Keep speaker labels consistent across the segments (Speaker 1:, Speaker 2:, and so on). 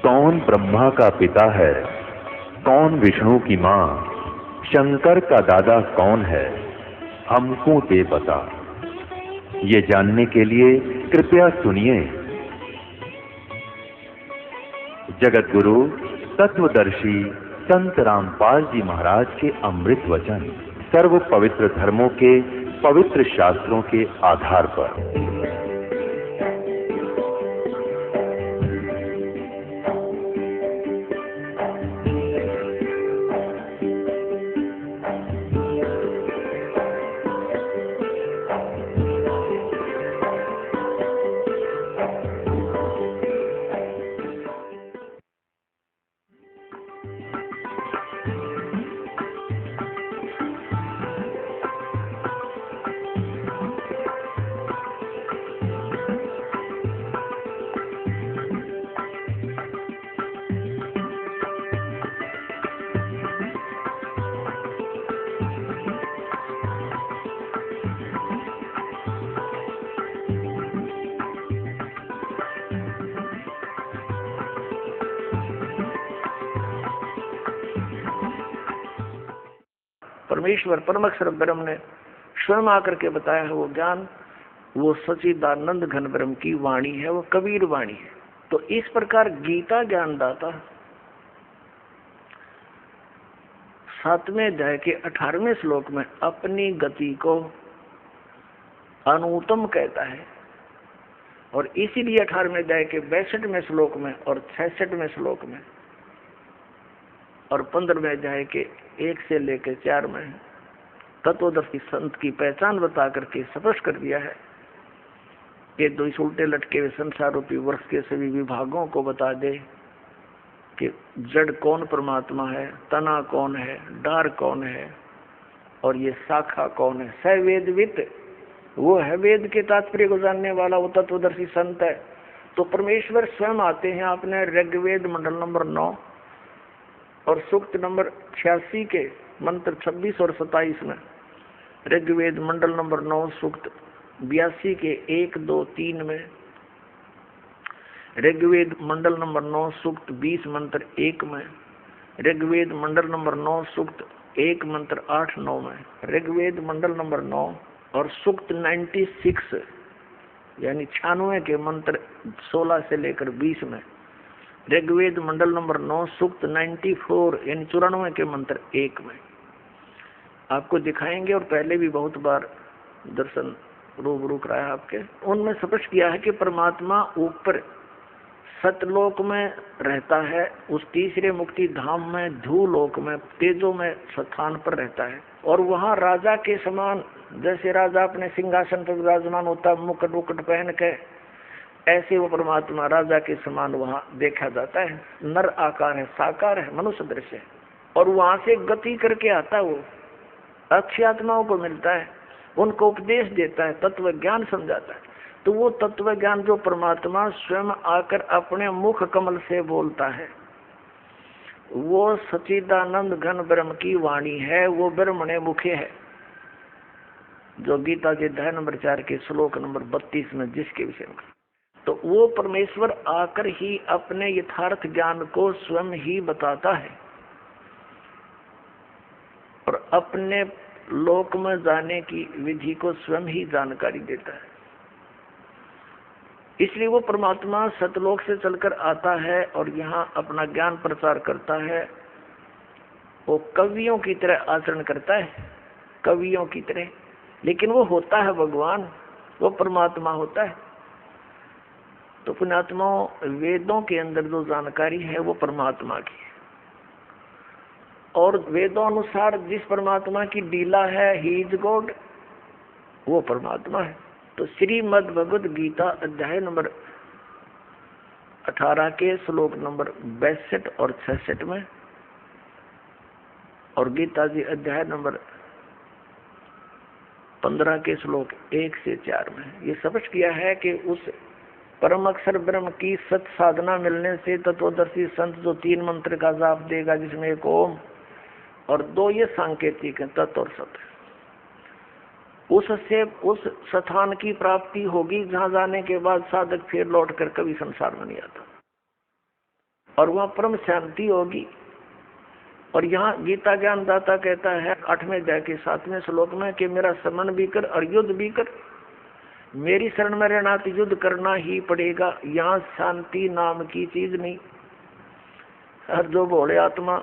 Speaker 1: कौन ब्रह्मा का पिता है, कौन विष्णु की मां, शंकर का दादा कौन है, हमको दे बता। ये जानने के लिए कृपया सुनिए। जगत गुरु तत्वदर्शी संत रामपाल जी महाराज के अमृत वचन सर्व पवित्र धर्मों के पवित्र शास्त्रों के आधार पर।
Speaker 2: परमेश्वर परम अक्षर ब्रह्म ने स्वयं आकर के बताया है वो ज्ञान, वो सच्चिदानंद घन ब्रह्म की वाणी है, वो कबीर वाणी है। तो इस प्रकार गीता ज्ञानदाता 7वें अध्याय के 18वें श्लोक में अपनी गति को अनुत्तम कहता है, और इसीलिए 18वें अध्याय के 62वें श्लोक में और 66वें श्लोक में और 15वें अध्याय के 1 से लेकर 4 में तत्वदर्शी संत की पहचान बता करके स्पष्ट कर दिया है कि दो इस उल्टे लटके हुए संसार रूपी वर्ष के सभी विभागों को बता दे कि जड़ कौन परमात्मा है, तना कौन है, डार कौन है और ये शाखा कौन है। सवेदवित वो है, वेद के तात्पर्य को जानने वाला वो तत्वदर्शी संत है। तो परमेश्वर स्वयं आते हैं आपने ऋग्वेद मंडल नंबर 9 और सूक्त नंबर 86 के मंत्र 26 और 27 में, ऋग्वेद मंडल नंबर 9 सूक्त 82 के 1, 2, 3 में, ऋग्वेद मंडल नंबर 9 सूक्त 20 मंत्र 1 में, ऋग्वेद मंडल नंबर 9 सूक्त 1 मंत्र 8, 9 में, ऋग्वेद मंडल नंबर 9 और सूक्त 96 यानी 96 के मंत्र 16 से लेकर 20 में, ऋग्वेद मंडल नंबर 9 सूक्त 94 यानी 94 के मंत्र 1 में आपको दिखाएंगे। और पहले भी बहुत बार दर्शन रूबरू कराया आपके, उनमें स्पष्ट किया है कि परमात्मा ऊपर सतलोक में रहता है, उस तीसरे मुक्ति धाम में धूलोक में तेजो में स्थान पर रहता है, और वहाँ राजा के समान, जैसे राजा अपने सिंहासन पर विराजमान होता मुकुट उकुट पहन के, ऐसे वो परमात्मा राजा के समान वहाँ देखा जाता है। नर आकार है, साकार है, मनुष्य दृश्य है, और वहाँ से गति करके आता है, वो अक्षय आत्माओं को मिलता है, उनको उपदेश देता है, तत्व ज्ञान समझाता है। तो वो तत्व ज्ञान जो परमात्मा स्वयं आकर अपने मुख कमल से बोलता है, वो सच्चिदानंद घन ब्रह्म की वाणी है, वो ब्रह्मणे मुखे है, जो गीता के अध्याय नंबर 4 के श्लोक नंबर 32 में जिसके विषय में। तो वो परमेश्वर आकर ही अपने यथार्थ ज्ञान को स्वयं ही बताता है और अपने लोक में जाने की विधि को स्वयं ही जानकारी देता है। इसलिए वो परमात्मा सतलोक से चलकर आता है और यहाँ अपना ज्ञान प्रचार करता है। वो कवियों की तरह आचरण करता है, कवियों की तरह, लेकिन वो होता है भगवान, वो परमात्मा होता है। तो पुण्यात्माओं, वेदों के अंदर जो जानकारी है वो परमात्मा की है, और वेदों अनुसार जिस परमात्मा की लीला है, ही इज गॉड, वो परमात्मा है। तो श्रीमद् भगवद गीता अध्याय नंबर 18 के श्लोक नंबर 62 और 66 में, और गीता जी अध्याय नंबर 15 के श्लोक 1 से 4 में ये स्पष्ट किया है कि उस परम अक्षर ब्रह्म की सत साधना मिलने से तत्वदर्शी संत जो 3 मंत्र का जाप देगा, जिसमें एक ओम और 2 ये सांकेतिक है, तत् और सत, उससे उस स्थान की प्राप्ति होगी जहां जाने के बाद साधक फिर लौट कर कभी संसार में नहीं आता। और वहां परम शांति होगी। और यहाँ गीता ज्ञान दाता कहता है 8वें अध्याय के 7वें श्लोक में कि मेरा समन भी कर और युद्ध भी कर, मेरी शरण में रहना तो युद्ध करना ही पड़ेगा। यहाँ शांति नाम की चीज नहीं। हर जो भोले आत्मा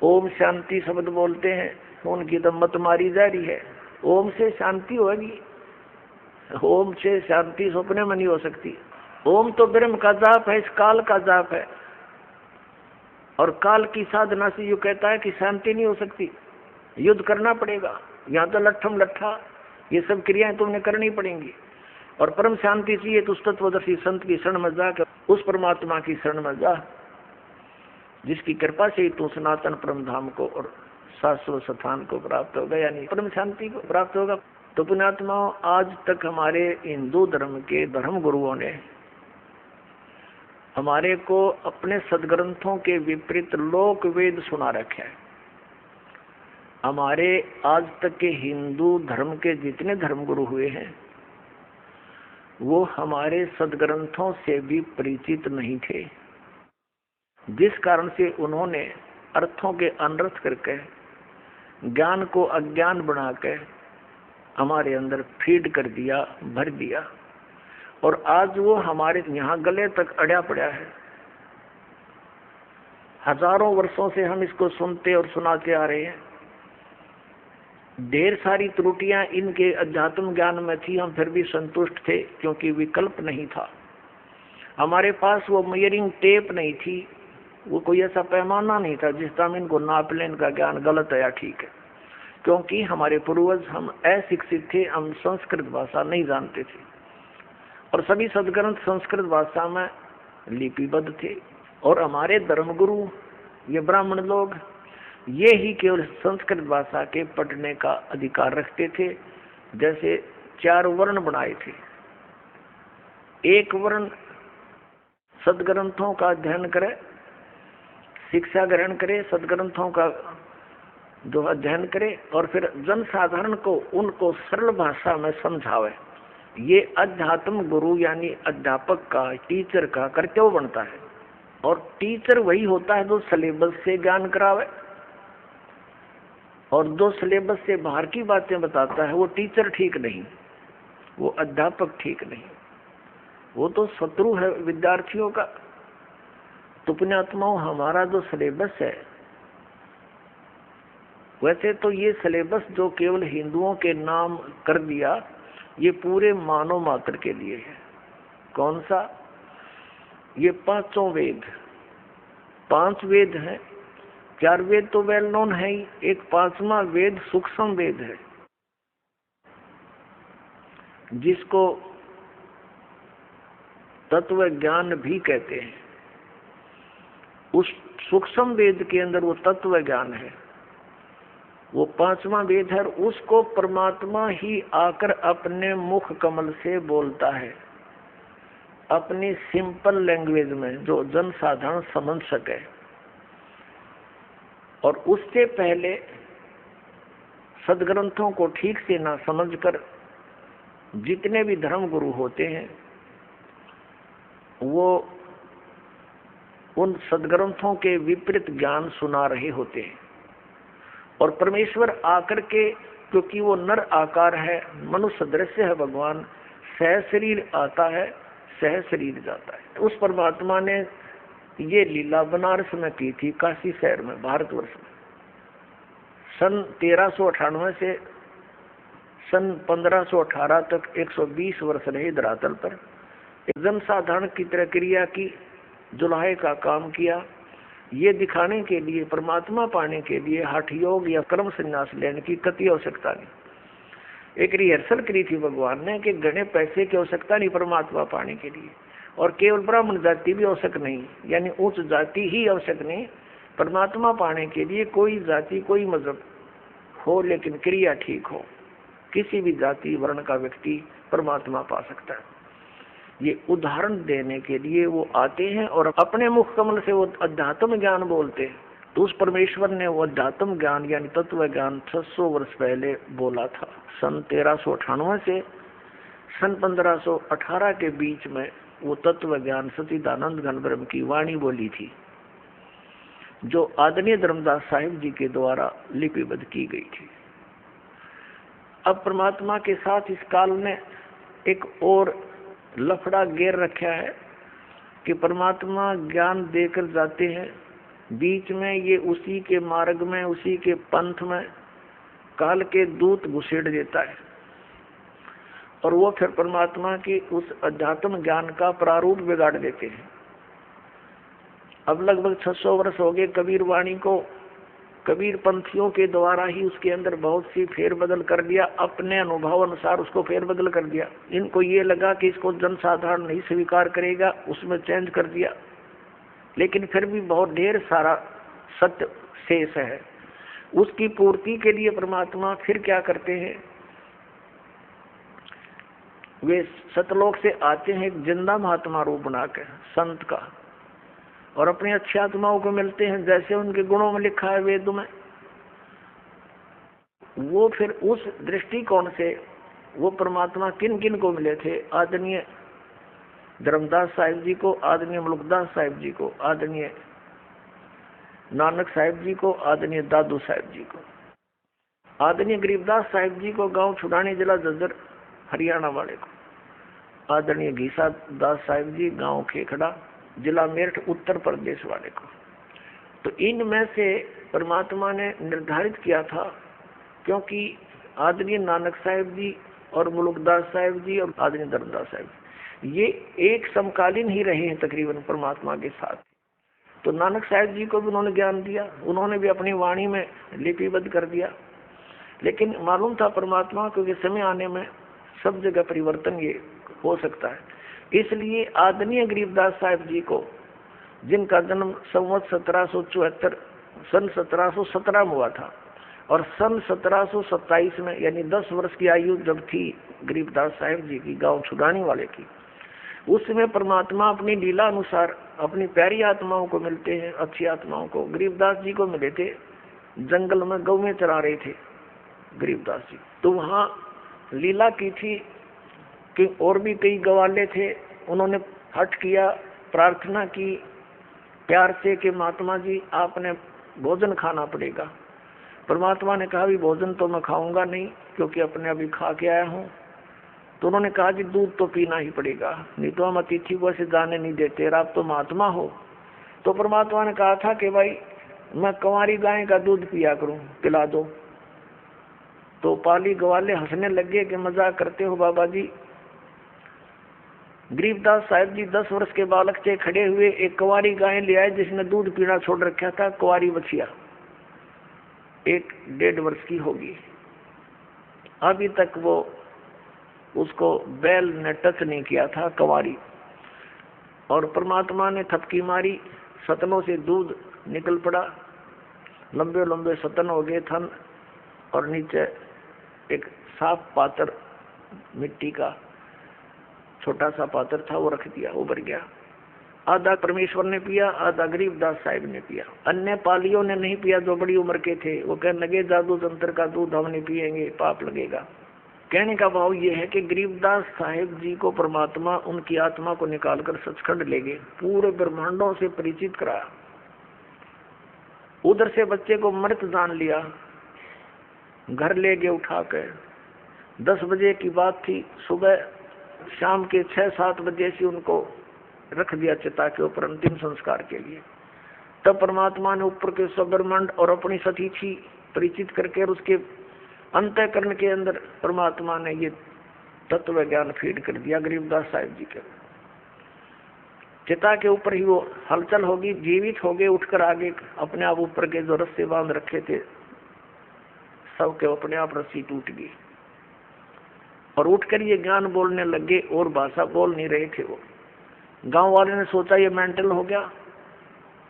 Speaker 2: ओम शांति शब्द बोलते हैं उनकी तो मत मारी जा रही है। ओम से शांति होगी, ओम से शांति सपने में नहीं हो सकती। ओम तो ब्रह्म का जाप है, इस काल का जाप है। और काल की साधना से यू कहता है कि शांति नहीं हो सकती, युद्ध करना पड़ेगा। यहाँ तो लट्ठम लट्ठा ये सब क्रियाएं तुमने करनी पड़ेंगी। और परम शांति चाहिए तो उस तत्वदर्शी संत की शरण में जाकर उस परमात्मा की शरण में जा, जिसकी कृपा से ही तू सनातन परम धाम को और शाश्वत स्थान को प्राप्त होगा, यानी परम शांति को प्राप्त होगा। तो पुण्यात्माओं, आज तक हमारे हिंदू धर्म के धर्म गुरुओं ने हमारे को अपने सदग्रंथों के विपरीत लोक वेद सुना रखे हैं। हमारे आज तक के हिंदू धर्म के जितने धर्मगुरु हुए हैं वो हमारे सदग्रंथों से भी परिचित नहीं थे, जिस कारण से उन्होंने अर्थों के अनर्थ करके ज्ञान को अज्ञान बनाकर हमारे अंदर फीड कर दिया, भर दिया। और आज वो हमारे यहाँ गले तक अड़ा पड़ा है। हजारों वर्षों से हम इसको सुनते और सुनाते आ रहे हैं। ढेर सारी त्रुटियां इनके अध्यात्म ज्ञान में थी, हम फिर भी संतुष्ट थे क्योंकि विकल्प नहीं था। हमारे पास वो मेजरिंग टेप नहीं थी, वो कोई ऐसा पैमाना नहीं था जिस तरह इनको नाप लें इनका ज्ञान गलत है या ठीक है। क्योंकि हमारे पूर्वज हम अशिक्षित थे, हम संस्कृत भाषा नहीं जानते थे और सभी सदग्रंथ संस्कृत भाषा में लिपिबद्ध थे। और हमारे धर्मगुरु ये ब्राह्मण लोग ये ही केवल संस्कृत भाषा के पढ़ने का अधिकार रखते थे। जैसे 4 वर्ण बनाए थे, एक वर्ण सदग्रंथों का अध्ययन करे, शिक्षा ग्रहण करे, सदग्रंथों का जो अध्ययन करे और फिर जनसाधारण को उनको सरल भाषा में समझावे। ये अध्यात्म गुरु यानी अध्यापक का, टीचर का कर्तव्य बनता है। और टीचर वही होता है जो सिलेबस से ज्ञान करावे, और जो सिलेबस से बाहर की बातें बताता है वो टीचर ठीक नहीं, वो अध्यापक ठीक नहीं, वो तो शत्रु है विद्यार्थियों का। तो पुण्यात्माओं, हमारा जो सिलेबस है, वैसे तो ये सिलेबस जो केवल हिंदुओं के नाम कर दिया, ये पूरे मानव मात्र के लिए है। कौन सा? ये 5 वेद, 5 वेद हैं। 4 वेद तो वेल नोन है ही, एक 5वां वेद सूक्ष्म वेद है जिसको तत्व ज्ञान भी कहते हैं। उस सूक्ष्म वेद के अंदर वो तत्व ज्ञान है, वो 5वां वेद है। उसको परमात्मा ही आकर अपने मुख कमल से बोलता है, अपनी सिंपल लैंग्वेज में जो जनसाधारण समझ सके। और उससे पहले सदग्रंथों को ठीक से ना समझकर जितने भी धर्म गुरु होते हैं वो उन सदग्रंथों के विपरीत ज्ञान सुना रहे होते हैं। और परमेश्वर आकर के, क्योंकि वो नर आकार है, मनुष्य दृश्य है भगवान, सह शरीर आता है, सह शरीर जाता है। उस परमात्मा ने ये लीला बनारस में की थी, काशी शहर में, भारतवर्ष में। सन 1398 से सन 1518 तक 120 वर्ष रहे धरातल पर। एक जनसाधारण की तरह क्रिया की, जुलाहे का काम किया, ये दिखाने के लिए, परमात्मा पाने के लिए हठ योग या कर्म संन्यास लेने की कति आवश्यकता नहीं। एक रिहर्सल करी थी भगवान ने कि घने पैसे की आवश्यकता नहीं परमात्मा पाने के लिए, और केवल ब्राह्मण जाति भी आवश्यक नहीं, यानी उच्च जाति ही आवश्यक नहीं। परमात्मा पाने के लिए कोई जाति कोई मजहब हो, लेकिन क्रिया ठीक हो, किसी भी जाति वर्ण का व्यक्ति परमात्मा पा सकता है। ये उदाहरण देने के लिए वो आते हैं और अपने मुख कमल से वो अध्यात्म ज्ञान बोलते हैं। तो उस परमेश्वर ने वो अध्यात्म ज्ञान यानी तत्व ज्ञान 600 वर्ष पहले बोला था। सन 1398 से सन 1518 के बीच में वो तत्व ज्ञान सच्चिदानंद घन ब्रह्म की वाणी बोली थी, जो आदरणीय धर्मदास साहिब जी के द्वारा लिपिबद्ध की गई थी। अब परमात्मा के साथ इस काल ने एक और लफड़ा घेर रखा है कि परमात्मा ज्ञान देकर जाते हैं, बीच में ये उसी के मार्ग में, उसी के पंथ में काल के दूत घुसेड़ देता है और वो फिर परमात्मा की उस अध्यात्म ज्ञान का प्रारूप बिगाड़ देते हैं। अब लगभग 600 वर्ष हो गए कबीर वाणी को, कबीर पंथियों के द्वारा ही उसके अंदर बहुत सी फेरबदल कर दिया, अपने अनुभव अनुसार उसको फेरबदल कर दिया। इनको ये लगा कि इसको जनसाधारण नहीं स्वीकार करेगा, उसमें चेंज कर दिया, लेकिन फिर भी बहुत ढेर सारा सत्य शेष है। उसकी पूर्ति के लिए परमात्मा फिर क्या करते हैं, वे सतलोक से आते हैं एक जिंदा महात्मा रूप बनाकर संत का, और अपनी अच्छी आत्माओं को मिलते हैं जैसे उनके गुणों में लिखा है वेद में। वो फिर उस दृष्टिकोण से वो परमात्मा किन किन को मिले थे, आदरणीय धर्मदास साहिब जी को, आदरणीय मुल्कदास साहिब जी को, आदरणीय नानक साहिब जी को, आदरणीय दादू साहिब जी को, आदरणीय गरीबदास साहिब जी को गांव छुड़ानी जिला झज्जर हरियाणा वाले को, आदरणीय घीसा दास साहिब जी गांव खेखड़ा जिला मेरठ उत्तर प्रदेश वाले को। तो इनमें से परमात्मा ने निर्धारित किया था, क्योंकि आदरणीय नानक साहिब जी और मुल्कदास साहिब जी और आदरणीय धर्मदास साहिब जी ये एक समकालीन ही रहे हैं तकरीबन परमात्मा के साथ। तो नानक साहिब जी को भी उन्होंने ज्ञान दिया, उन्होंने भी अपनी वाणी में लिपिबद्ध कर दिया, लेकिन मालूम था परमात्मा क्योंकि समय आने में सब जगह परिवर्तन ये हो सकता है। इसलिए आदरणीय गरीबदास साहिब जी को, जिनका जन्म संवत 1774 सन 1717 में हुआ था, और सन 1727 में यानी 10 वर्ष की आयु जब थी गरीबदास साहिब जी की गांव छुड़ानी वाले की, उसमें परमात्मा अपनी लीला अनुसार अपनी प्यारी आत्माओं को मिलते हैं, अच्छी आत्माओं को। गरीबदास जी को मिले थे जंगल में, गौ में चरा रहे थे गरीबदास जी, तो वहाँ लीला की थी कि और भी कई गवाले थे, उन्होंने हट किया, प्रार्थना की प्यार से कि महात्मा जी आपने भोजन खाना पड़ेगा। परमात्मा ने कहा भी भोजन तो मैं खाऊंगा नहीं, क्योंकि अपने अभी खा के आया हूँ। तो उन्होंने कहा कि दूध तो पीना ही पड़ेगा, नहीं तो हम अतिथि को ऐसे जाने नहीं देते, आप तो महात्मा हो। तो परमात्मा ने कहा था कि भाई मैं कंवारी गाय का दूध पिया करूं, पिला दो। तो पाली ग्वाले हंसने लगे कि मजाक करते हो बाबा जी। गरीबदास साहिब जी 10 वर्ष के बालक से खड़े हुए एक कुंवारी गाय ले आए जिसने दूध पीना छोड़ रखा था, कुंवारी बछिया 1-1.5 वर्ष की होगी, अभी तक वो उसको बैल ने टच नहीं किया था कुंवारी। और परमात्मा ने थपकी मारी, सतनों से दूध निकल पड़ा, लंबे लंबे सतन हो गए थन, और नीचे एक साफ पात्र मिट्टी का छोटा सा पात्र था, वो रख दिया, उबर गया। आधा परमेश्वर ने पिया, आधा गरीबदास साहिब ने पिया। अन्य पालियों ने नहीं पिया जो बड़ी उम्र के थे, वो कहने लगे जादू तंत्र का दूध हम नहीं पिएंगे, पाप लगेगा। कहने का भाव ये है कि गरीबदास साहिब जी को परमात्मा उनकी आत्मा को निकालकर सचखंड ले गए, पूरे ब्रह्मांडों से परिचित कराया। उधर से बच्चे को मृत जान लिया, घर ले गए उठा कर। 10 बजे की बात थी, सुबह शाम के 6-7 बजे से उनको रख दिया चिता के ऊपर अंतिम संस्कार के लिए। तब परमात्मा ने ऊपर के ब्रह्मांड और अपनी सतीथी परिचित करके उसके अंतःकरण के अंदर परमात्मा ने ये तत्व ज्ञान फीड कर दिया गरीबदास साहिब जी के। चिता के ऊपर ही वो हलचल होगी, जीवित हो गए, उठकर आगे अपने आप ऊपर के जो रस्से बांध रखे थे सबके अपने आप रस्सी टूट गई, और उठकर ये ज्ञान बोलने लगे, और भाषा बोल नहीं रहे थे वो। गांव वाले ने सोचा ये मेंटल हो गया,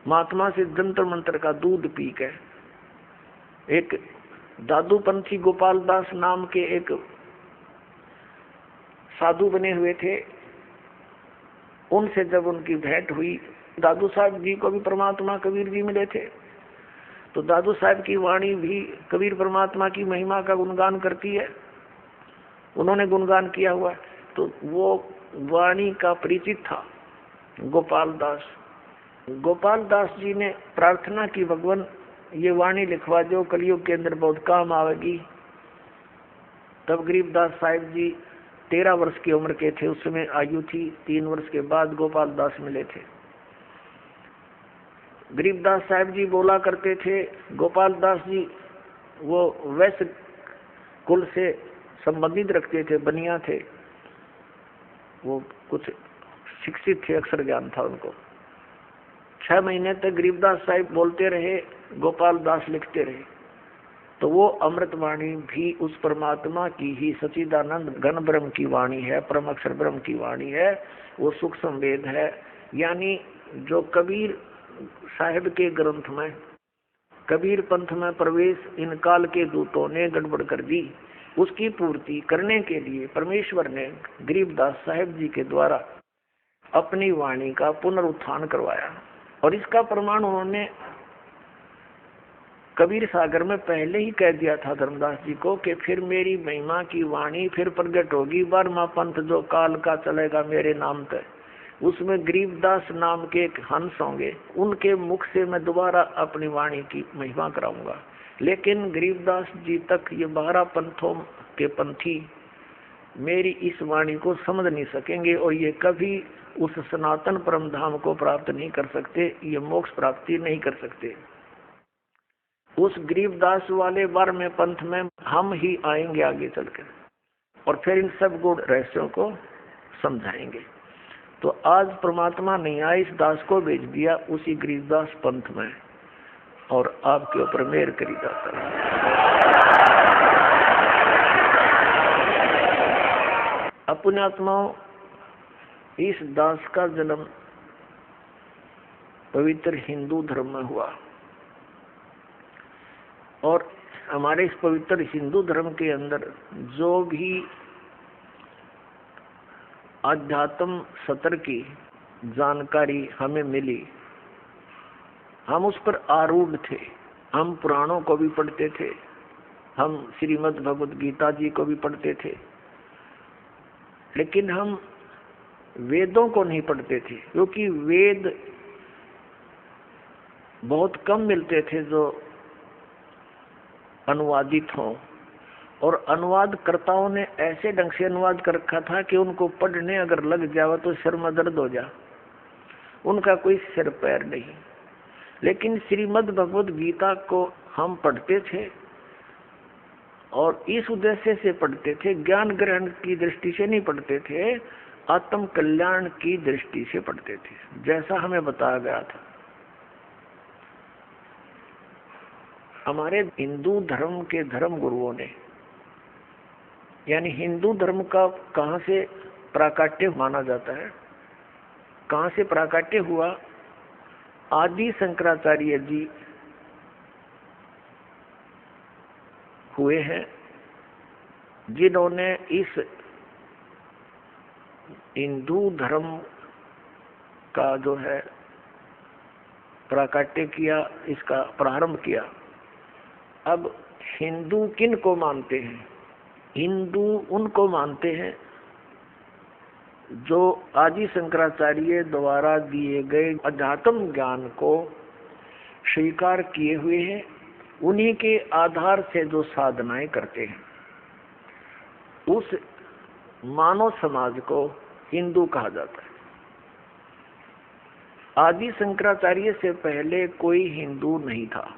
Speaker 2: महात्मा से जंतर मंत्र का दूध पी के। एक दादू पंथी गोपाल दास नाम के एक साधु बने हुए थे, उनसे जब उनकी भेंट हुई, दादू साहब जी को भी परमात्मा कबीर जी मिले थे, तो दादू साहब की वाणी भी कबीर परमात्मा की महिमा का गुणगान करती है, उन्होंने गुणगान किया हुआ। तो वो वाणी का परिचित था गोपाल दास। गोपाल दास जी ने प्रार्थना की, भगवान ये वाणी लिखवा जो, कलयुग के अंदर बहुत काम आवेगी। तब गरीबदास साहिब जी 13 वर्ष की उम्र के थे, उस समय आयु थी। 3 वर्ष के बाद गोपाल दास मिले थे। गरीबदास साहिब जी बोला करते थे, गोपाल दास जी वो वैश्य कुल से संबंधित रखते थे, बनिया थे, वो कुछ शिक्षित थे, अक्षर ज्ञान था उनको। 6 महीने तक गरीबदास साहिब बोलते रहे, गोपाल दास लिखते रहे। तो वो अमृतवाणी भी उस परमात्मा की ही सच्चिदानंद घन ब्रह्म की वाणी है, परम अक्षर ब्रह्म की वाणी है। वो सूक्ष्म वेद है। यानी जो कबीर साहिब के ग्रंथ में, कबीर पंथ में प्रवेश इन काल के दूतों ने गड़बड़ कर दी, उसकी पूर्ति करने के लिए परमेश्वर ने गरीबदास साहिब जी के द्वारा अपनी वाणी का पुनरुत्थान करवाया। और इसका प्रमाण उन्होंने कबीर सागर में पहले ही कह दिया था धर्मदास जी को कि फिर मेरी महिमा की वाणी फिर प्रकट होगी, 12वां पंथ जो काल का चलेगा मेरे नाम पे, उसमें गरीबदास नाम के एक हंस होंगे, उनके मुख से मैं दोबारा अपनी वाणी की महिमा कराऊंगा। लेकिन गरीबदास जी तक ये 12 पंथों के पंथी मेरी इस वाणी को समझ नहीं सकेंगे और ये कभी उस सनातन परम धाम को प्राप्त नहीं कर सकते, ये मोक्ष प्राप्ति नहीं कर सकते। उस गरीबदास वाले 12वें पंथ में हम ही आएंगे आगे चलकर और फिर इन सब गुण रहस्यों को समझाएंगे। तो आज परमात्मा नहीं आए, इस दास को भेज दिया उसी गरीबदास पंथ में और आपके ऊपर मेहर करी जाता है। अपने आत्माओं, इस दास का जन्म पवित्र हिंदू धर्म में हुआ और हमारे इस पवित्र हिंदू धर्म के अंदर जो भी अध्यात्म सत्र की जानकारी हमें मिली, हम उस पर आरूढ़ थे। हम पुराणों को भी पढ़ते थे, हम श्रीमद् भगवद गीता जी को भी पढ़ते थे, लेकिन हम वेदों को नहीं पढ़ते थे, क्योंकि वेद बहुत कम मिलते थे जो अनुवादित हों, और अनुवादकर्ताओं ने ऐसे ढंग से अनुवाद कर रखा था कि उनको पढ़ने अगर लग जाए तो सिर में दर्द हो जा, उनका कोई सिर पैर नहीं। लेकिन श्रीमद् भगवद गीता को हम पढ़ते थे और इस उद्देश्य से पढ़ते थे, ज्ञान ग्रहण की दृष्टि से नहीं पढ़ते थे, आत्म कल्याण की दृष्टि से पढ़ते थे, जैसा हमें बताया गया था। हमारे हिंदू धर्म के धर्म गुरुओं ने, यानी हिंदू धर्म का कहाँ से प्राकट्य माना जाता है, कहाँ से प्राकट्य हुआ? आदि शंकराचार्य जी हुए हैं, जिन्होंने इस हिंदू धर्म का जो है प्राकट्य किया, इसका प्रारंभ किया। अब हिंदू किन को मानते हैं? हिंदू उनको मानते हैं जो आदि शंकराचार्य द्वारा दिए गए अध्यात्म ज्ञान को स्वीकार किए हुए हैं, उन्हीं के आधार से जो साधनाएं करते हैं, उस मानव समाज को हिंदू कहा जाता है। आदि शंकराचार्य से पहले कोई हिंदू नहीं था,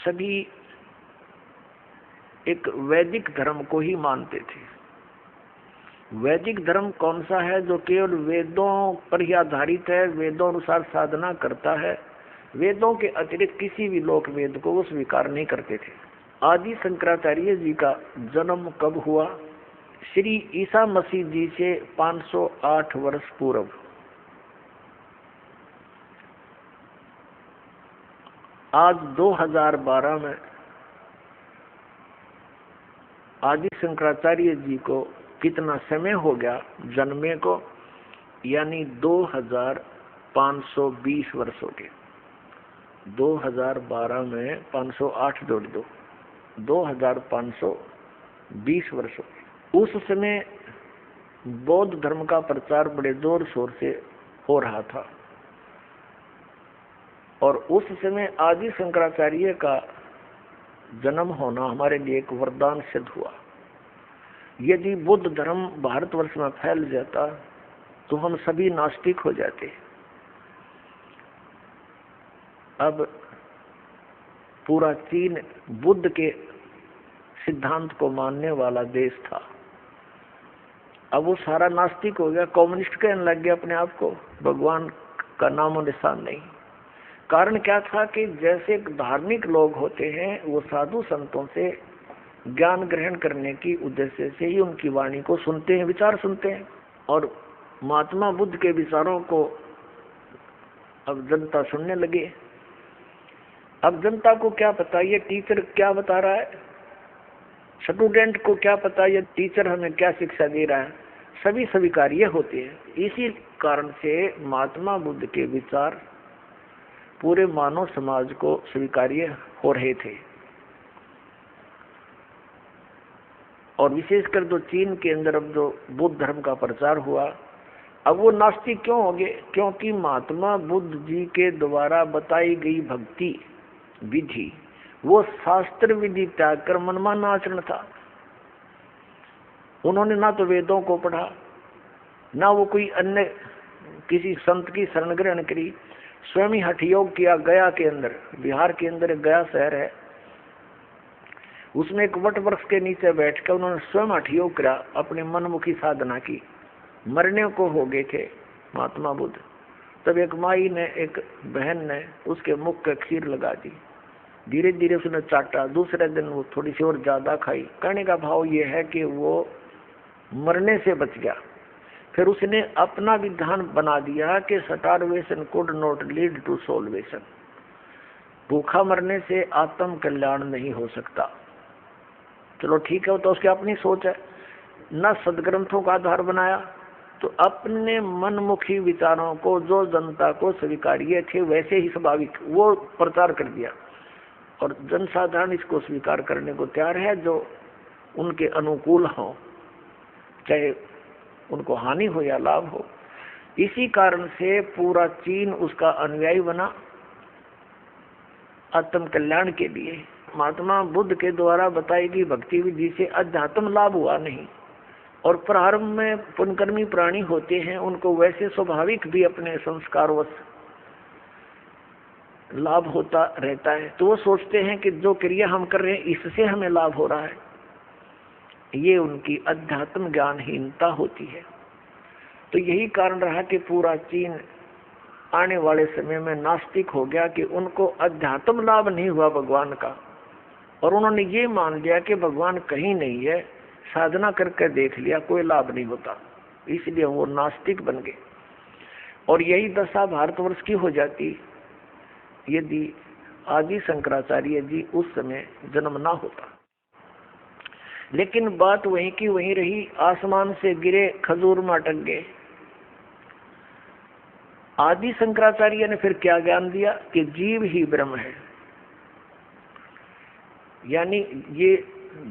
Speaker 2: सभी एक वैदिक धर्म को ही मानते थे। वैदिक धर्म कौन सा है? जो केवल वेदों पर ही आधारित है, वेदों अनुसार साधना करता है, वेदों के अतिरिक्त किसी भी लोक वेद को वो स्वीकार नहीं करते थे। आदि शंकराचार्य जी का जन्म कब हुआ? श्री ईसा मसीह जी से 508 वर्ष पूर्व। आज 2012 में आदि शंकराचार्य जी को कितना समय हो गया जन्मे को? यानी 2520 वर्ष हो गए। 2012 में 508 जोड़ दो, 2520 वर्ष हो गए। उस समय बौद्ध धर्म का प्रचार बड़े जोर शोर से हो रहा था और उस समय आदि शंकराचार्य का जन्म होना हमारे लिए एक वरदान सिद्ध हुआ। यदि बुद्ध धर्म भारतवर्ष में फैल जाता तो हम सभी नास्तिक हो जाते। अब पूरा चीन बुद्ध के सिद्धांत को मानने वाला देश था, अब वो सारा नास्तिक हो गया, कम्युनिस्ट कहने लग गया अपने आप को, भगवान का नामो निशान नहीं। कारण क्या था कि जैसे धार्मिक लोग होते हैं वो साधु संतों से ज्ञान ग्रहण करने की उद्देश्य से ही उनकी वाणी को सुनते हैं, विचार सुनते हैं, और महात्मा बुद्ध के विचारों को अब जनता सुनने लगे। अब जनता को क्या पता ये टीचर क्या बता रहा है, स्टूडेंट को क्या पता ये टीचर हमें क्या शिक्षा दे रहा है, सभी स्वीकार्य होते हैं। इसी कारण से महात्मा बुद्ध के विचार पूरे मानव समाज को स्वीकार्य हो रहे थे। और विशेषकर जो चीन के अंदर अब जो बुद्ध धर्म का प्रचार हुआ, अब वो नास्तिक क्यों हो गए? क्योंकि महात्मा बुद्ध जी के द्वारा बताई गई भक्ति विधि वो शास्त्र विधि त्याग कर मनमाना आचरण था। उन्होंने ना तो वेदों को पढ़ा, ना वो कोई अन्य किसी संत की शरण ग्रहण करी, स्वयं ही हठ योग किया। गया के अंदर, बिहार के अंदर एक गया शहर है, उसमें एक वट वृक्ष के नीचे बैठकर उन्होंने स्वयं हठ योग करा, अपनी मनमुखी साधना की। मरने को हो गए थे महात्मा बुद्ध, तब एक माई ने, एक बहन ने उसके मुख के खीर लगा दी, धीरे धीरे उसने चाटा, दूसरे दिन वो थोड़ी सी और ज्यादा खाई। कहने का भाव ये है कि वो मरने से बच गया। फिर उसने अपना विधान बना दिया कि starvation could not lead to salvation, भूखा मरने से आत्म कल्याण नहीं हो सकता। चलो ठीक है, वो तो उसकी अपनी सोच है। न सदग्रंथों का आधार बनाया, तो अपने मनमुखी विचारों को जो जनता को स्वीकार्य थे वैसे ही स्वाभाविक वो प्रचार कर दिया, और जनसाधारण इसको स्वीकार करने को तैयार है जो उनके अनुकूल हो, चाहे उनको हानि हो या लाभ हो। इसी कारण से पूरा चीन उसका अनुयायी बना आत्म कल्याण के लिए। महात्मा बुद्ध के द्वारा बताई गई भक्ति विधि से अध्यात्म लाभ हुआ नहीं, और प्रारंभ में पुण्यकर्मी प्राणी होते हैं, उनको वैसे स्वाभाविक भी अपने संस्कारवश लाभ होता रहता है, तो वो सोचते हैं कि जो क्रिया हम कर रहे हैं इससे हमें लाभ हो रहा है। ये उनकी अध्यात्म ज्ञानहीनता होती है। तो यही कारण रहा कि पूरा चीन आने वाले समय में नास्तिक हो गया कि उनको अध्यात्म लाभ नहीं हुआ भगवान का, और उन्होंने ये मान लिया कि भगवान कहीं नहीं है, साधना करके देख लिया कोई लाभ नहीं होता, इसलिए वो नास्तिक बन गए। और यही दशा भारतवर्ष की हो जाती यदि आदि शंकराचार्य जी उस समय जन्म ना होता। लेकिन बात वहीं की वहीं रही, आसमान से गिरे खजूर में अटक गए। आदि शंकराचार्य ने फिर क्या ज्ञान दिया कि जीव ही ब्रह्म है, यानी ये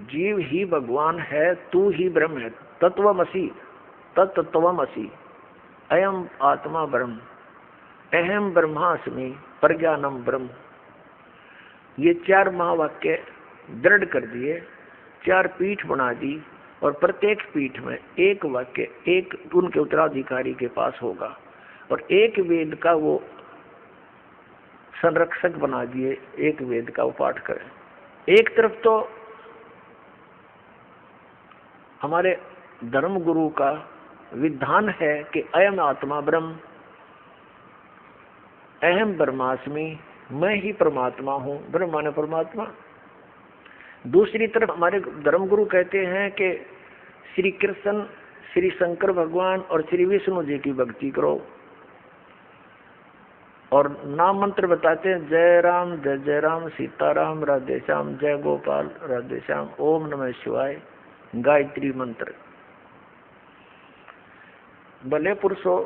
Speaker 2: जीव ही भगवान है, तू ही ब्रह्म है, तत्वमसि तत्त्वमसि अयम आत्मा ब्रह्म, अहम ब्रह्मास्मि प्रज्ञानम ब्रह्म। ये चार महावाक्य दृढ़ कर दिए, चार पीठ बना दी, और प्रत्येक पीठ में एक वाक्य एक उनके उत्तराधिकारी के पास होगा, और एक वेद का वो संरक्षक बना दिए, एक वेद का वो पाठ करें। एक तरफ तो हमारे धर्म गुरु का विधान है कि अयम आत्मा ब्रह्म, अहम ब्रह्मास्मि, मैं ही परमात्मा हूँ, ब्रह्म माने परमात्मा। दूसरी तरफ हमारे धर्मगुरु कहते हैं कि श्री कृष्ण, श्री शंकर भगवान और श्री विष्णु जी की भक्ति करो, और नाम मंत्र बताते हैं जय राम जय जय राम, सीताराम राधे श्याम, जय गोपाल राधे श्याम, ओम नमः शिवाय, गायत्री मंत्र। भले पुरुषों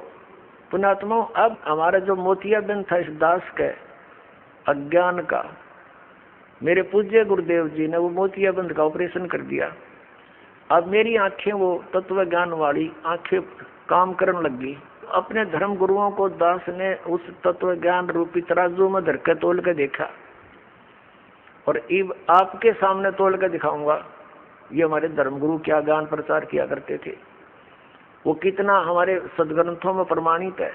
Speaker 2: पुण्यात्मा, अब हमारा जो मोतियाबिंद था इस दास के अज्ञान का, मेरे पूज्य गुरुदेव जी ने वो मोतियाबिंद का ऑपरेशन कर दिया। अब मेरी आंखें वो तत्व ज्ञान वाली आंखें काम करने लगी। अपने धर्म गुरुओं को दास ने उस तत्व ज्ञान रूपी तराजू में धर के तोल के देखा, और अब आपके सामने तोल के दिखाऊंगा ये हमारे धर्मगुरु क्या ज्ञान प्रचार किया करते थे, वो कितना हमारे सदग्रंथों में प्रमाणित है।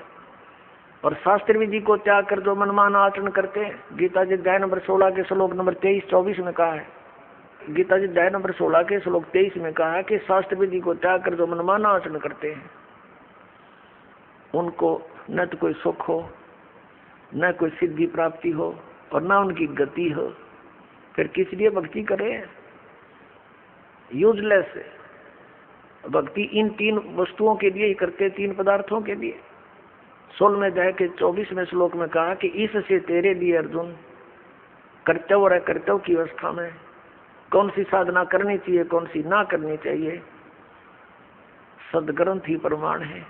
Speaker 2: और शास्त्र विधि को त्याग कर जो मनमाना आचरण करते हैं, गीता जी अध्याय नंबर 16 के श्लोक नंबर 23-24 में कहा है, गीता जी अध्याय नंबर 16 के श्लोक 23 में कहा है कि शास्त्र विधि को त्याग कर जो मनमाना आचरण करते हैं उनको न तो कोई सुख हो, न कोई सिद्धि प्राप्ति हो, और न उनकी गति हो। फिर किस लिए भक्ति करें? यूजलेस भक्ति इन 3 वस्तुओं के लिए ही करते, 3 पदार्थों के लिए। 16वें अध्याय के 24वें श्लोक में कहा कि इससे तेरे लिए अर्जुन कर्तव्य और अकर्तव्य की अवस्था में कौन सी साधना करनी चाहिए, कौन सी ना करनी चाहिए, सदग्रंथ ही प्रमाण है।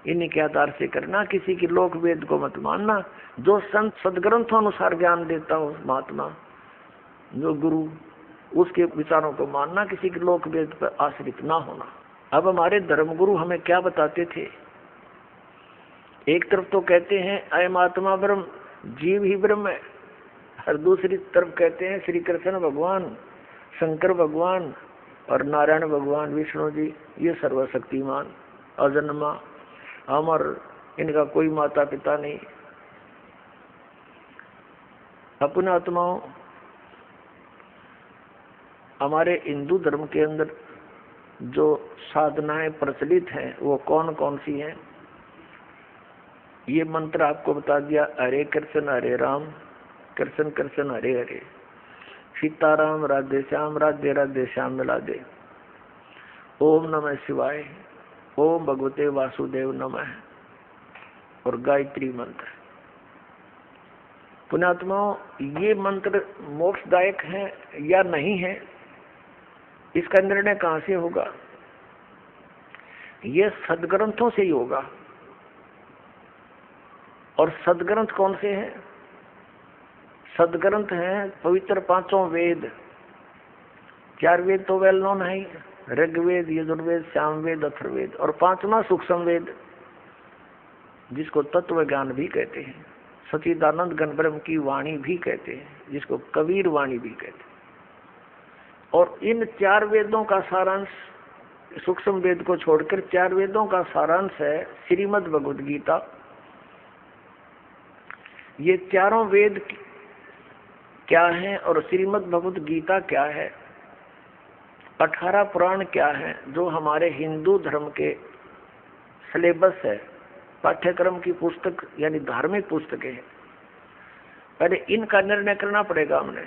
Speaker 2: इन्हीं के आधार से करना, किसी की लोक वेद को मत मानना। जो संत सदग्रंथों अनुसार ज्ञान देता हो महात्मा, जो गुरु, उसके विचारों को मानना, किसी के लोक वेद पर आश्रित ना होना। अब हमारे धर्मगुरु हमें क्या बताते थे? एक तरफ तो कहते हैं अयम आत्मा ब्रह्म, जीव ही ब्रह्म है, और दूसरी तरफ कहते हैं श्री कृष्ण भगवान, शंकर भगवान और नारायण भगवान, विष्णु जी ये सर्वशक्तिमान, अजन्मा, अमर, इनका कोई माता पिता नहीं। अपने आत्माओं, हमारे हिंदू धर्म के अंदर जो साधनाएं प्रचलित हैं वो कौन कौन सी हैं? ये मंत्र आपको बता दिया, हरे कृष्ण हरे राम, कृष्ण कृष्ण हरे हरे, सीताराम राधे श्याम, राधे राधे श्याम मिला दे, ओम नमः शिवाय, ओम भगवते वासुदेव नमः, और गायत्री मंत्र। पुण्यात्माओं, ये मंत्र मोक्षदायक हैं या नहीं है, इसका निर्णय कहां से होगा? ये सदग्रंथों से ही होगा। और सदग्रंथ कौन से हैं? सदग्रंथ हैं पवित्र 5 वेद। 4 वेद तो वेल नोन है, ऋग्वेद, यजुर्वेद, सामवेद, अथर्ववेद, और 5वां सूक्ष्म वेद जिसको तत्व ज्ञान भी कहते हैं, सच्चिदानंद घन ब्रह्म की वाणी भी कहते हैं, जिसको कबीर वाणी भी कहते हैं। और इन 4 वेदों का सारांश, सूक्ष्म वेद को छोड़कर 4 वेदों का सारांश है श्रीमद् भगवद गीता। ये चारों वेद क्या हैं और श्रीमद् भगवद गीता क्या है, 18 पुराण क्या है, जो हमारे हिंदू धर्म के सिलेबस है, पाठ्यक्रम की पुस्तक यानी धार्मिक पुस्तकें हैं। पहले इनका निर्णय करना पड़ेगा हमने,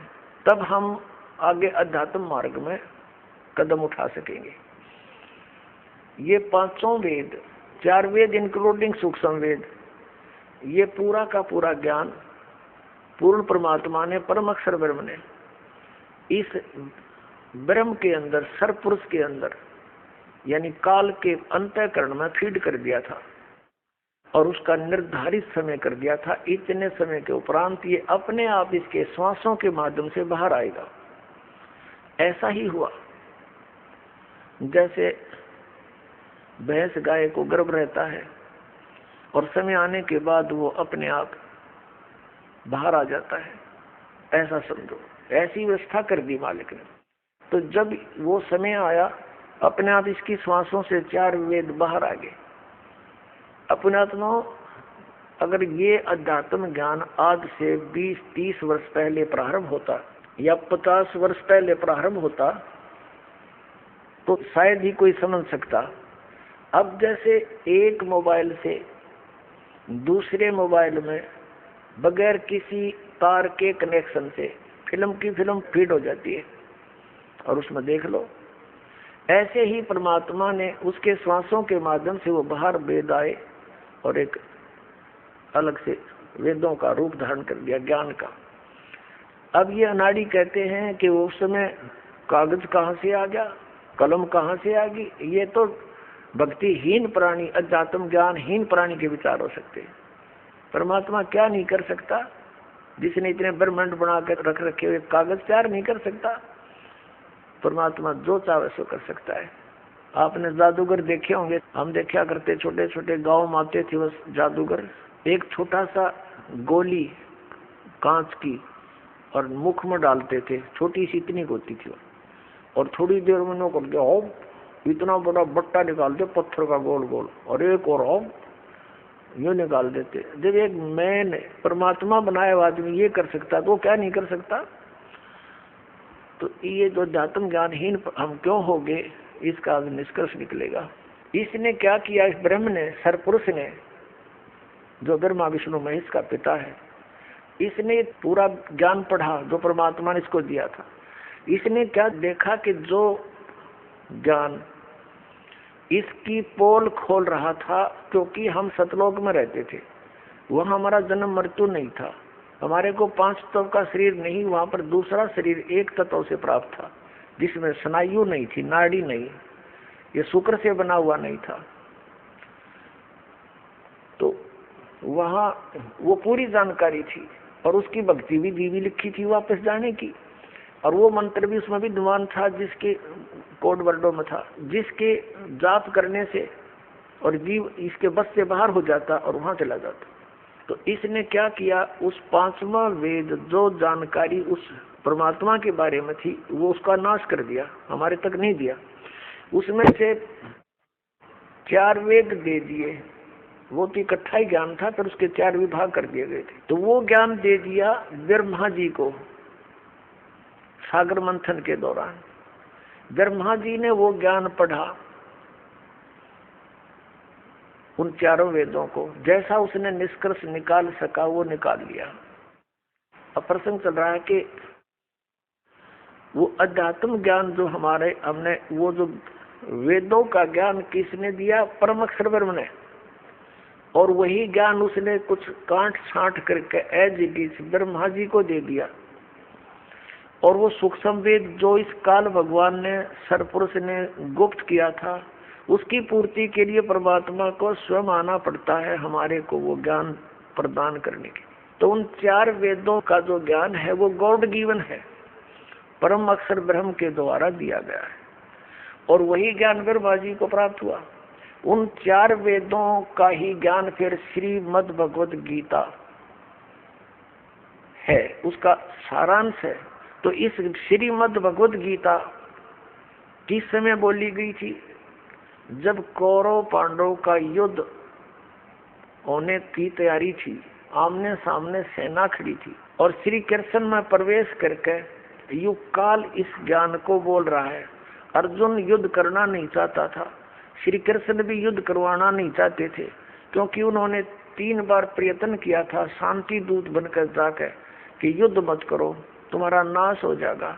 Speaker 2: तब हम आगे अध्यात्म मार्ग में कदम उठा सकेंगे। ये 5 वेद, 4 वेद इंक्लूडिंग सूक्ष्म वेद, ये पूरा का पूरा ज्ञान पूर्ण परमात्मा ने, परम अक्षर ब्रह्म ने इस ब्रह्म के अंदर, सर्वपुरुष के अंदर यानी काल के अंतःकरण में फीड कर दिया था, और उसका निर्धारित समय कर दिया था। इतने समय के उपरांत ये अपने आप इसके श्वासों के माध्यम से बाहर आएगा। ऐसा ही हुआ जैसे भैंस गाय को गर्भ रहता है और समय आने के बाद वो अपने आप बाहर आ जाता है, ऐसा समझो। ऐसी व्यवस्था कर दी मालिक ने। तो जब वो समय आया, अपने आप इसकी श्वासों से 4 वेद बाहर आ गए। अपने आत्माओं, अगर ये अध्यात्म ज्ञान आज से 20-30 वर्ष पहले प्रारंभ होता या 50 वर्ष पहले प्रारंभ होता तो शायद ही कोई समझ सकता। अब जैसे एक मोबाइल से दूसरे मोबाइल में बगैर किसी तार के कनेक्शन से फिल्म की फिल्म फीड हो जाती है और उसमें देख लो, ऐसे ही परमात्मा ने उसके श्वासों के माध्यम से वो बाहर वेद आए और एक अलग से वेदों का रूप धारण कर दिया, ज्ञान का। अब ये अनाड़ी कहते हैं कि उस समय कागज कहाँ से आ गया, कलम कहाँ से आ गई। ये तो भक्तिहीन प्राणी, अध्यात्म ज्ञानहीन प्राणी के विचार हो सकते हैं। परमात्मा क्या नहीं कर सकता? जिसने इतने ब्रह्मांड बना कर रख रखे हुए, कागज तैयार नहीं कर सकता? परमात्मा जो चाहे सो कर सकता है। आपने जादूगर देखे होंगे, हम देखा करते, छोटे छोटे गांव में आते थे बस जादूगर, एक छोटा सा गोली कांच की और मुख में डालते थे, छोटी सी इतनी होती थी, और थोड़ी देर में नौकर के हो इतना बड़ा बट्टा निकालते पत्थर का गोल गोल, और एक और हो ये निकाल देते। जब एक मैन परमात्मा बनाया हुआ आदमी ये कर सकता तो क्या नहीं कर सकता। तो ये जो अध्यात्म ज्ञानहीन हम क्यों हो गए, इसका निष्कर्ष निकलेगा। इसने क्या किया, इस ब्रह्म ने, सरपुरुष ने, जो ब्रह्मा विष्णु महेश का पिता है, इसने पूरा ज्ञान पढ़ा जो परमात्मा ने इसको दिया था। इसने क्या देखा कि जो ज्ञान इसकी पोल खोल रहा था, क्योंकि हम सतलोक में रहते थे, वहां हमारा जन्म मृत्यु नहीं था, हमारे को 5 तत्व का शरीर नहीं, वहां पर दूसरा शरीर एक तत्व से प्राप्त था, जिसमें स्नायु नहीं थी, नाड़ी नहीं, ये शुक्र से बना हुआ नहीं था। तो वहां वो पूरी जानकारी थी, और उसकी भक्ति भी दीवी लिखी थी वापस जाने की, और वो मंत्र भी उसमें विद्वान था, जिसके कोड वर्डों में था, जिसके जाप करने से और जीव इसके बस से बाहर हो जाता और वहां चला जाता। तो इसने क्या किया, उस 5वां वेद जो जानकारी उस परमात्मा के बारे में थी, वो उसका नाश कर दिया, हमारे तक नहीं दिया। उसमें से 4 वेद दे दिए, वो तो इकट्ठा ही ज्ञान था, पर उसके 4 विभाग कर दिए गए थे। तो वो ज्ञान दे दिया ब्रह्मा जी को सागर मंथन के दौरान। ब्रह्मा जी ने वो ज्ञान पढ़ा, उन 4 वेदों को, जैसा उसने निष्कर्ष निकाल सका वो निकाल लिया। अब प्रसंग चल रहा है कि वो अध्यात्म ज्ञान जो हमारे हमने, वो जो वेदों का ज्ञान किसने दिया, परम अक्षर ब्रह्म ने, और वही ज्ञान उसने कुछ काट छांट करके as it is Brahma ji को दे दिया। और वो सूक्ष्म वेद जो इस काल भगवान ने, सरपुरुष ने गुप्त किया था, उसकी पूर्ति के लिए परमात्मा को स्वयं आना पड़ता है हमारे को वो ज्ञान प्रदान करने के। तो उन 4 वेदों का जो ज्ञान है वो गॉड गिवन है, परम अक्षर ब्रह्म के द्वारा दिया गया है, और वही ज्ञान ब्रह्मा जी को प्राप्त हुआ। उन 4 वेदों का ही ज्ञान फिर श्रीमद् भगवद गीता है, उसका सारांश है। तो इस श्रीमद् भगवद गीता किस समय बोली गई थी, जब कौरव पांडव का युद्ध होने की तैयारी थी, आमने सामने सेना खड़ी थी, और श्री कृष्ण में प्रवेश करके युग काल इस ज्ञान को बोल रहा है। अर्जुन युद्ध करना नहीं चाहता था, श्री कृष्ण भी युद्ध करवाना नहीं चाहते थे, क्योंकि उन्होंने 3 बार प्रयत्न किया था शांति दूत बनकर जाकर कि युद्ध मत करो, तुम्हारा नाश हो जाएगा,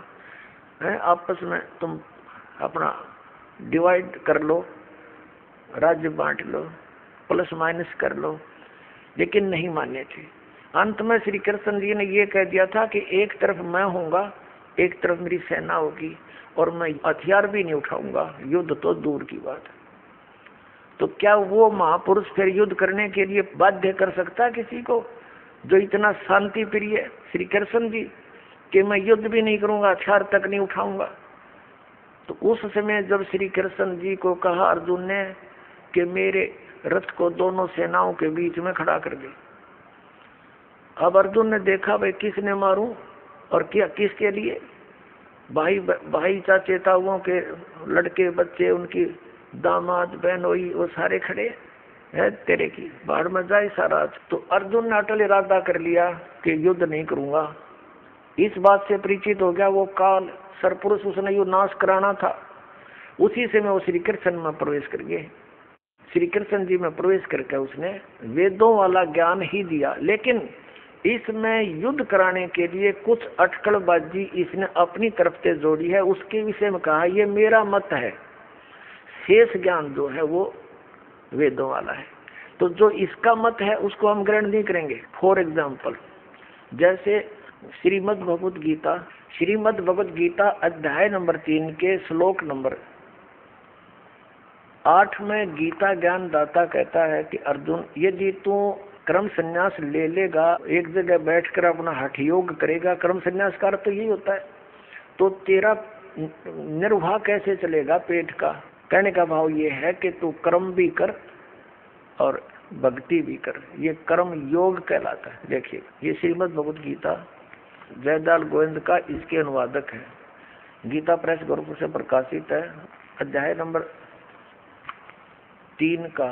Speaker 2: है आपस में तुम अपना डिवाइड कर लो, राज्य बांट लो, प्लस माइनस कर लो, लेकिन नहीं माने थे। अंत में श्री कृष्ण जी ने ये कह दिया था कि एक तरफ मैं होऊंगा, एक तरफ मेरी सेना होगी, और मैं हथियार भी नहीं उठाऊंगा, युद्ध तो दूर की बात है। तो क्या वो महापुरुष फिर युद्ध करने के लिए बाध्य कर सकता है किसी को, जो इतना शांति प्रिय श्री कृष्ण जी, कि मैं युद्ध भी नहीं करूंगा, हथियार तक नहीं उठाऊंगा। तो उस समय जब श्री कृष्ण जी को कहा अर्जुन ने कि मेरे रथ को दोनों सेनाओं के बीच में खड़ा कर दे, अब अर्जुन ने देखा भाई किसने मारूं और क्या किसके लिए, भाई चाचे ताऊओं के लड़के बच्चे, उनकी दामाद बहनोई, वो सारे खड़े है, तेरे की बाढ़ में जाए सारा। तो अर्जुन ने अटल इरादा कर लिया कि युद्ध नहीं करूंगा। इस बात से परिचित हो गया वो काल सरपुरुष, उसने युद्ध नाश कराना था। उसी से मैं वो श्री कृष्ण में प्रवेश कर गए, श्री कृष्ण जी में प्रवेश करके उसने वेदों वाला ज्ञान ही दिया, लेकिन इसमें युद्ध कराने के लिए कुछ अटकलबाजी इसने अपनी तरफ से जोड़ी है। उसके विषय में कहा ये मेरा मत है, शेष ज्ञान जो है वो वेदों वाला है। तो जो इसका मत है उसको हम ग्रहण नहीं करेंगे। फॉर एग्जाम्पल, जैसे श्रीमद् भगवद गीता अध्याय नंबर 3 के श्लोक नंबर 8 में गीता ज्ञान दाता कहता है कि अर्जुन, यदि तू कर्म संन्यास ले लेगा, एक जगह बैठकर अपना हठ योग करेगा, कर्म संन्यास का अर्थ तो यही होता है, तो तेरा निर्वाह कैसे चलेगा पेट का? कहने का भाव ये है कि तू कर्म भी कर और भक्ति भी कर। ये कर्म योग कहलाता है। देखिए, ये श्रीमद् भगवद गीता जयदाल गोविंद का इसके अनुवादक है। गीता प्रेस गोरखपुर से प्रकाशित है। अध्याय नंबर 3 का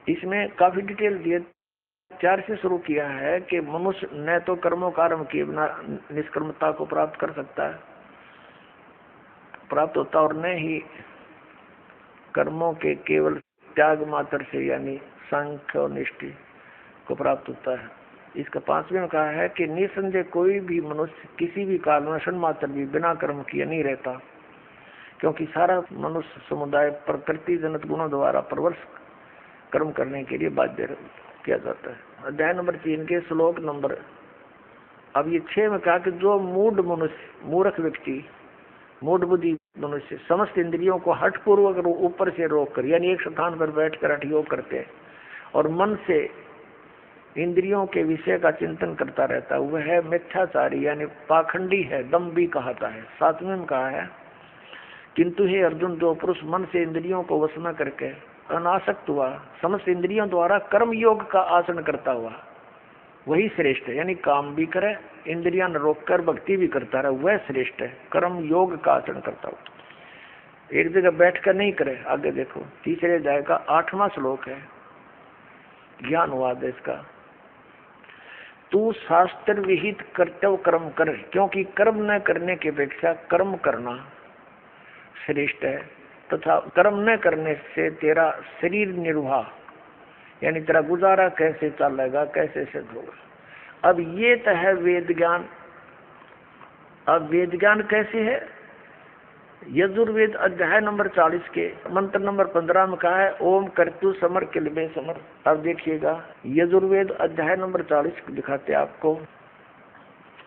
Speaker 2: इसमें काफी डिटेल दिए। 4 से शुरू किया है कि मनुष्य न तो कर्मों का आरंभ किए बिना निष्कर्मता को प्राप्त कर सकता है, प्राप्त होता, और न ही कर्मों के केवल त्याग मात्र से यानी सांख्य और निष्ठि को प्राप्त होता है। इसका 5वें में कहा है कि निसंदेह कोई भी मनुष्य किसी भी काल में क्षण मात्र भी बिना कर्म किए नहीं रहता, क्योंकि सारा मनुष्य समुदाय प्रकृति जनित गुणों द्वारा परवश कर्म करने के लिए बाध्य किया जाता है। अध्याय नंबर 3 के श्लोक नंबर अब ये 6 में कहा कि जो मूढ़ मनुष्य, मूर्ख व्यक्ति, मूढ़ बुद्धि मनुष्य समस्त इंद्रियों को हठ पूर्वक ऊपर से रोक कर यानी एक स्थान पर बैठकर हठ योग करते हैं और मन से इंद्रियों के विषय का चिंतन करता रहता है, वह है मिथ्याचारी यानी पाखंडी है, दम्भी कहता है। 7वें में कहा है किंतु हे अर्जुन, जो पुरुष मन से इंद्रियों को वश में करके अनासक्त हुआ समस्त इंद्रियों द्वारा कर्म योग का आचरण करता हुआ, वही श्रेष्ठ है। यानी काम भी करे, इंद्रियां न रोक कर भक्ति भी करता रहे, वह श्रेष्ठ है। कर्म योग का आचरण करता हुआ एक जगह बैठ कर नहीं करे। आगे देखो, 3 अध्याय का 8वां श्लोक है, ज्ञान अनुवाद है इसका। तू शास्त्र विहित कर्तव्य कर्म कर, क्योंकि कर्म न करने की अपेक्षा कर्म करना श्रेष्ठ है, तथा कर्म न करने से तेरा शरीर निर्वाह यानी तेरा गुजारा कैसे चलेगा, कैसे सिद्ध होगा। अब ये तो है वेद ज्ञान। अब वेद ज्ञान कैसे है? यजुर्वेद अध्याय नंबर 40 के मंत्र नंबर 15 में कहा है ओम कर्तु समर किलबे समर। अब देखिएगा, यजुर्वेद अध्याय नंबर 40 दिखाते हैं आपको।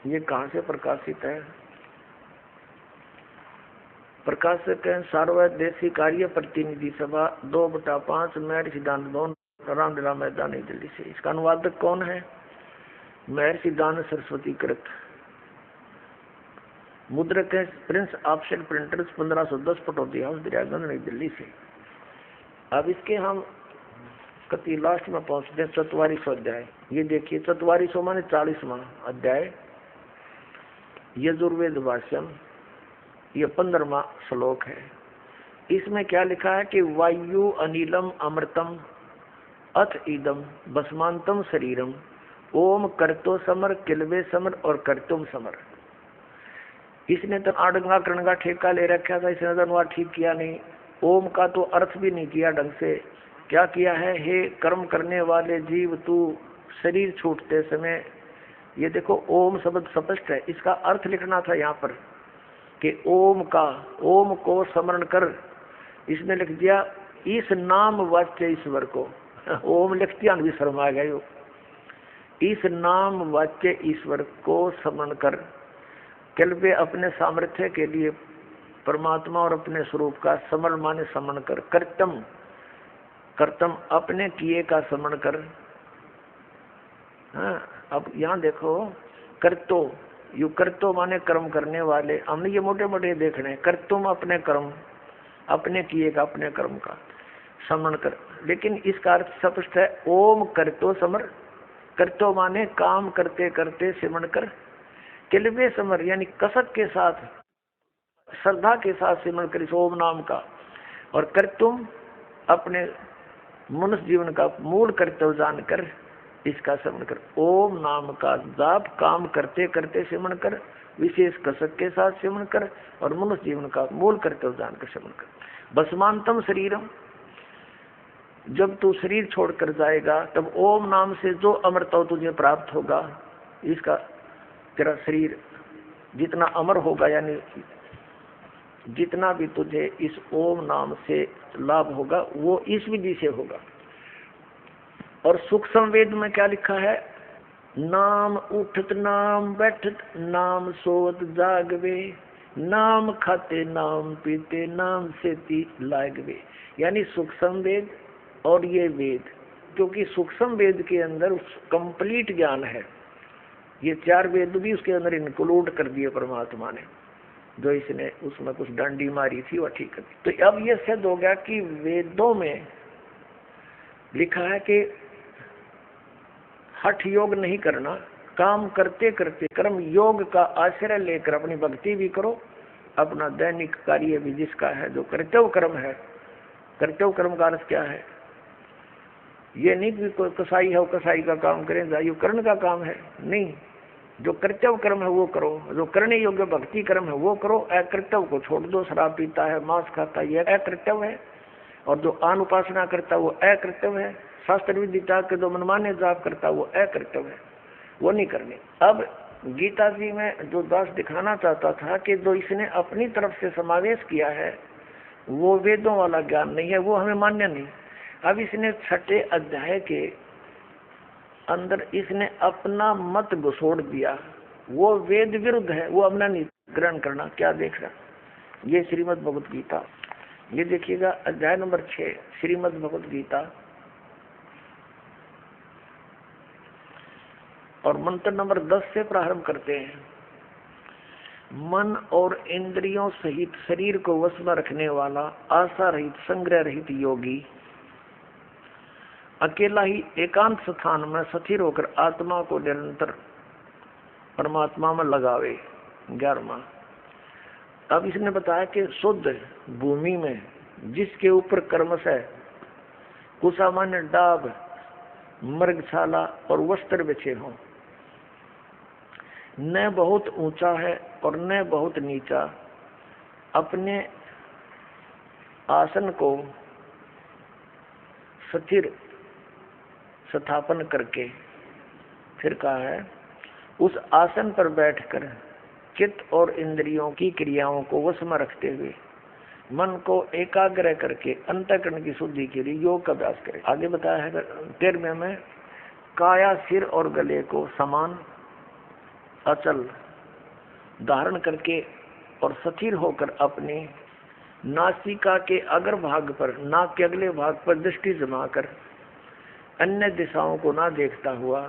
Speaker 2: ये कहाँ से प्रकाशित है? प्रकाशक है सार्वदेशी कार्य प्रतिनिधि सभा 2/5 महर्षि सिद्धांत भवन, रामलीला मैदान, नई दिल्ली से। इसका अनुवादक कौन है? महर्षि सिद्धांत सरस्वती कृत। मुद्रक है Prince option printers 1510 Pataudi house Daryaganj, नई दिल्ली से। अब इसके हम कति लास्ट में पहुंचते हैं 44वां अध्याय। ये देखिए 44वां माने 40वां अध्याय यजुर्वेद भाष्यम, ये 15वां श्लोक है। इसमें क्या लिखा है कि वायु अनिलम अमृतम अथ इदम भस्मांतम शरीरम ओम कर्तो समर किलवे समर और कर्तुम समर। इसने तो आडंगा करणगा ठेका ले रखा था, इसने तो ठीक किया नहीं। ओम का तो अर्थ भी नहीं किया ढंग से। क्या किया है? हे कर्म करने वाले जीव, तू शरीर छूटते समय, ये देखो ओम शब्द स्पष्ट है, इसका अर्थ लिखना था यहाँ पर कि ओम का, ओम को स्मरण कर। इसने लिख दिया इस नाम वाच्य ईश्वर को। ओम लिख दिया भी शर्म आ गई। इस नाम वाच्य ईश्वर को स्मरण कर, कल्पे अपने सामर्थ्य के लिए परमात्मा और अपने स्वरूप का स्मरण माने स्मरण कर। कर्तम, कर्तम अपने किए का स्मरण कर। हाँ, अब यहाँ देखो कर्तो, यू कर्तो माने कर्म करने वाले। हमने ये मोटे मोटे देखने, कर्तुम अपने कर्म, अपने किए का, अपने कर्म का स्मरण कर। लेकिन इसका अर्थ स्पष्ट है ओम कर्तो समर। कर्तो माने काम करते करते सिमरण कर। किलबे समर यानी कसक के साथ, श्रद्धा के साथ सिमरण कर इस ओम नाम का। और कर्तुम अपने मनुष्य जीवन का मूल कर्तव्य जानकर इसका सिमरण कर। ओम नाम का जाप काम करते करते सिमरण कर, विशेष कसक के साथ सिमरण कर और मनुष्य जीवन का मूल कर्तव्य जानकर सिमरण कर। भस्मांतम शरीरम, जब तू शरीर छोड़कर जाएगा तब ओम नाम से जो अमरत्व तुझे प्राप्त होगा, इसका तेरा शरीर जितना अमर होगा, यानी जितना भी तुझे इस ओम नाम से लाभ होगा वो इस विधि से होगा। और सूक्ष्म वेद में क्या लिखा है? नाम उठत नाम बैठत नाम सोत जागवे, नाम खाते नाम पीते नाम सेती लागवे। यानी सूक्ष्म वेद और ये वेद, क्योंकि सूक्ष्म वेद के अंदर कंप्लीट ज्ञान है, ये 4 वेद भी उसके अंदर इंक्लूड कर दिए परमात्मा ने। जो इसने उसमें कुछ डंडी मारी थी वह ठीक कर दी। तो अब ये सिद्ध हो गया कि वेदों में लिखा है कि हठ योग नहीं करना, काम करते करते कर्म योग का आश्रय लेकर अपनी भक्ति भी करो, अपना दैनिक कार्य भी जिसका है जो कर्तव्य कर्म है। कर्तव्य कर्म का अर्थ क्या है? ये नहीं कि कोई कसाई है वो कसाई का काम करें, जाइयो कर्ण का काम है, नहीं। जो कर्तव्य कर्म है वो करो, जो करने योग्य भक्ति कर्म है वो करो, अकर्तव्य को छोड़ दो। शराब पीता है, मांस खाता है, यह अकर्तव्य है। और जो आन उपासना करता है वो अकर्तव्य है। शास्त्र विधि त्याग के जो मनमाने जाप करता है वो अकर्तव्य है, वो नहीं करने। अब गीता जी में जो दास दिखाना चाहता था कि जो इसने अपनी तरफ से समावेश किया है वो वेदों वाला ज्ञान नहीं है, वो हमें मान्य नहीं। अब इसने 6ठे अध्याय के अंदर इसने अपना मत घुसोड़ दिया, वो वेद विरुद्ध है, वो अपना नहीं ग्रहण करना। क्या देख रहा, ये श्रीमद् भगवत गीता, ये देखिएगा अध्याय नंबर 6 श्रीमद् भगवत गीता और मंत्र नंबर 10 से प्रारंभ करते हैं। मन और इंद्रियों सहित शरीर को वश में रखने वाला आशा रहित संग्रह रहित योगी अकेला ही एकांत स्थान में स्थिर होकर आत्मा को निरंतर परमात्मा में लगावे। 11वां, अब इसने बताया कि शुद्ध भूमि में जिसके ऊपर कर्मशः कुसामान्य डाब, मृगशाला और वस्त्र बिछे हों, न बहुत ऊंचा है और न बहुत नीचा, अपने आसन को स्थिर स्थापन करके, फिर कहा है उस आसन पर बैठकर चित्त और इंद्रियों की क्रियाओं को वश में रखते हुए मन को एकाग्र करके अंतःकरण की शुद्धि के लिए योग का अभ्यास करें। आगे बताया है 13वें में, काया सिर और गले को समान अचल धारण करके और स्थिर होकर अपने नासिका के अग्र भाग पर, नाक के अगले भाग पर दृष्टि जमाकर अन्य दिशाओं को ना देखता हुआ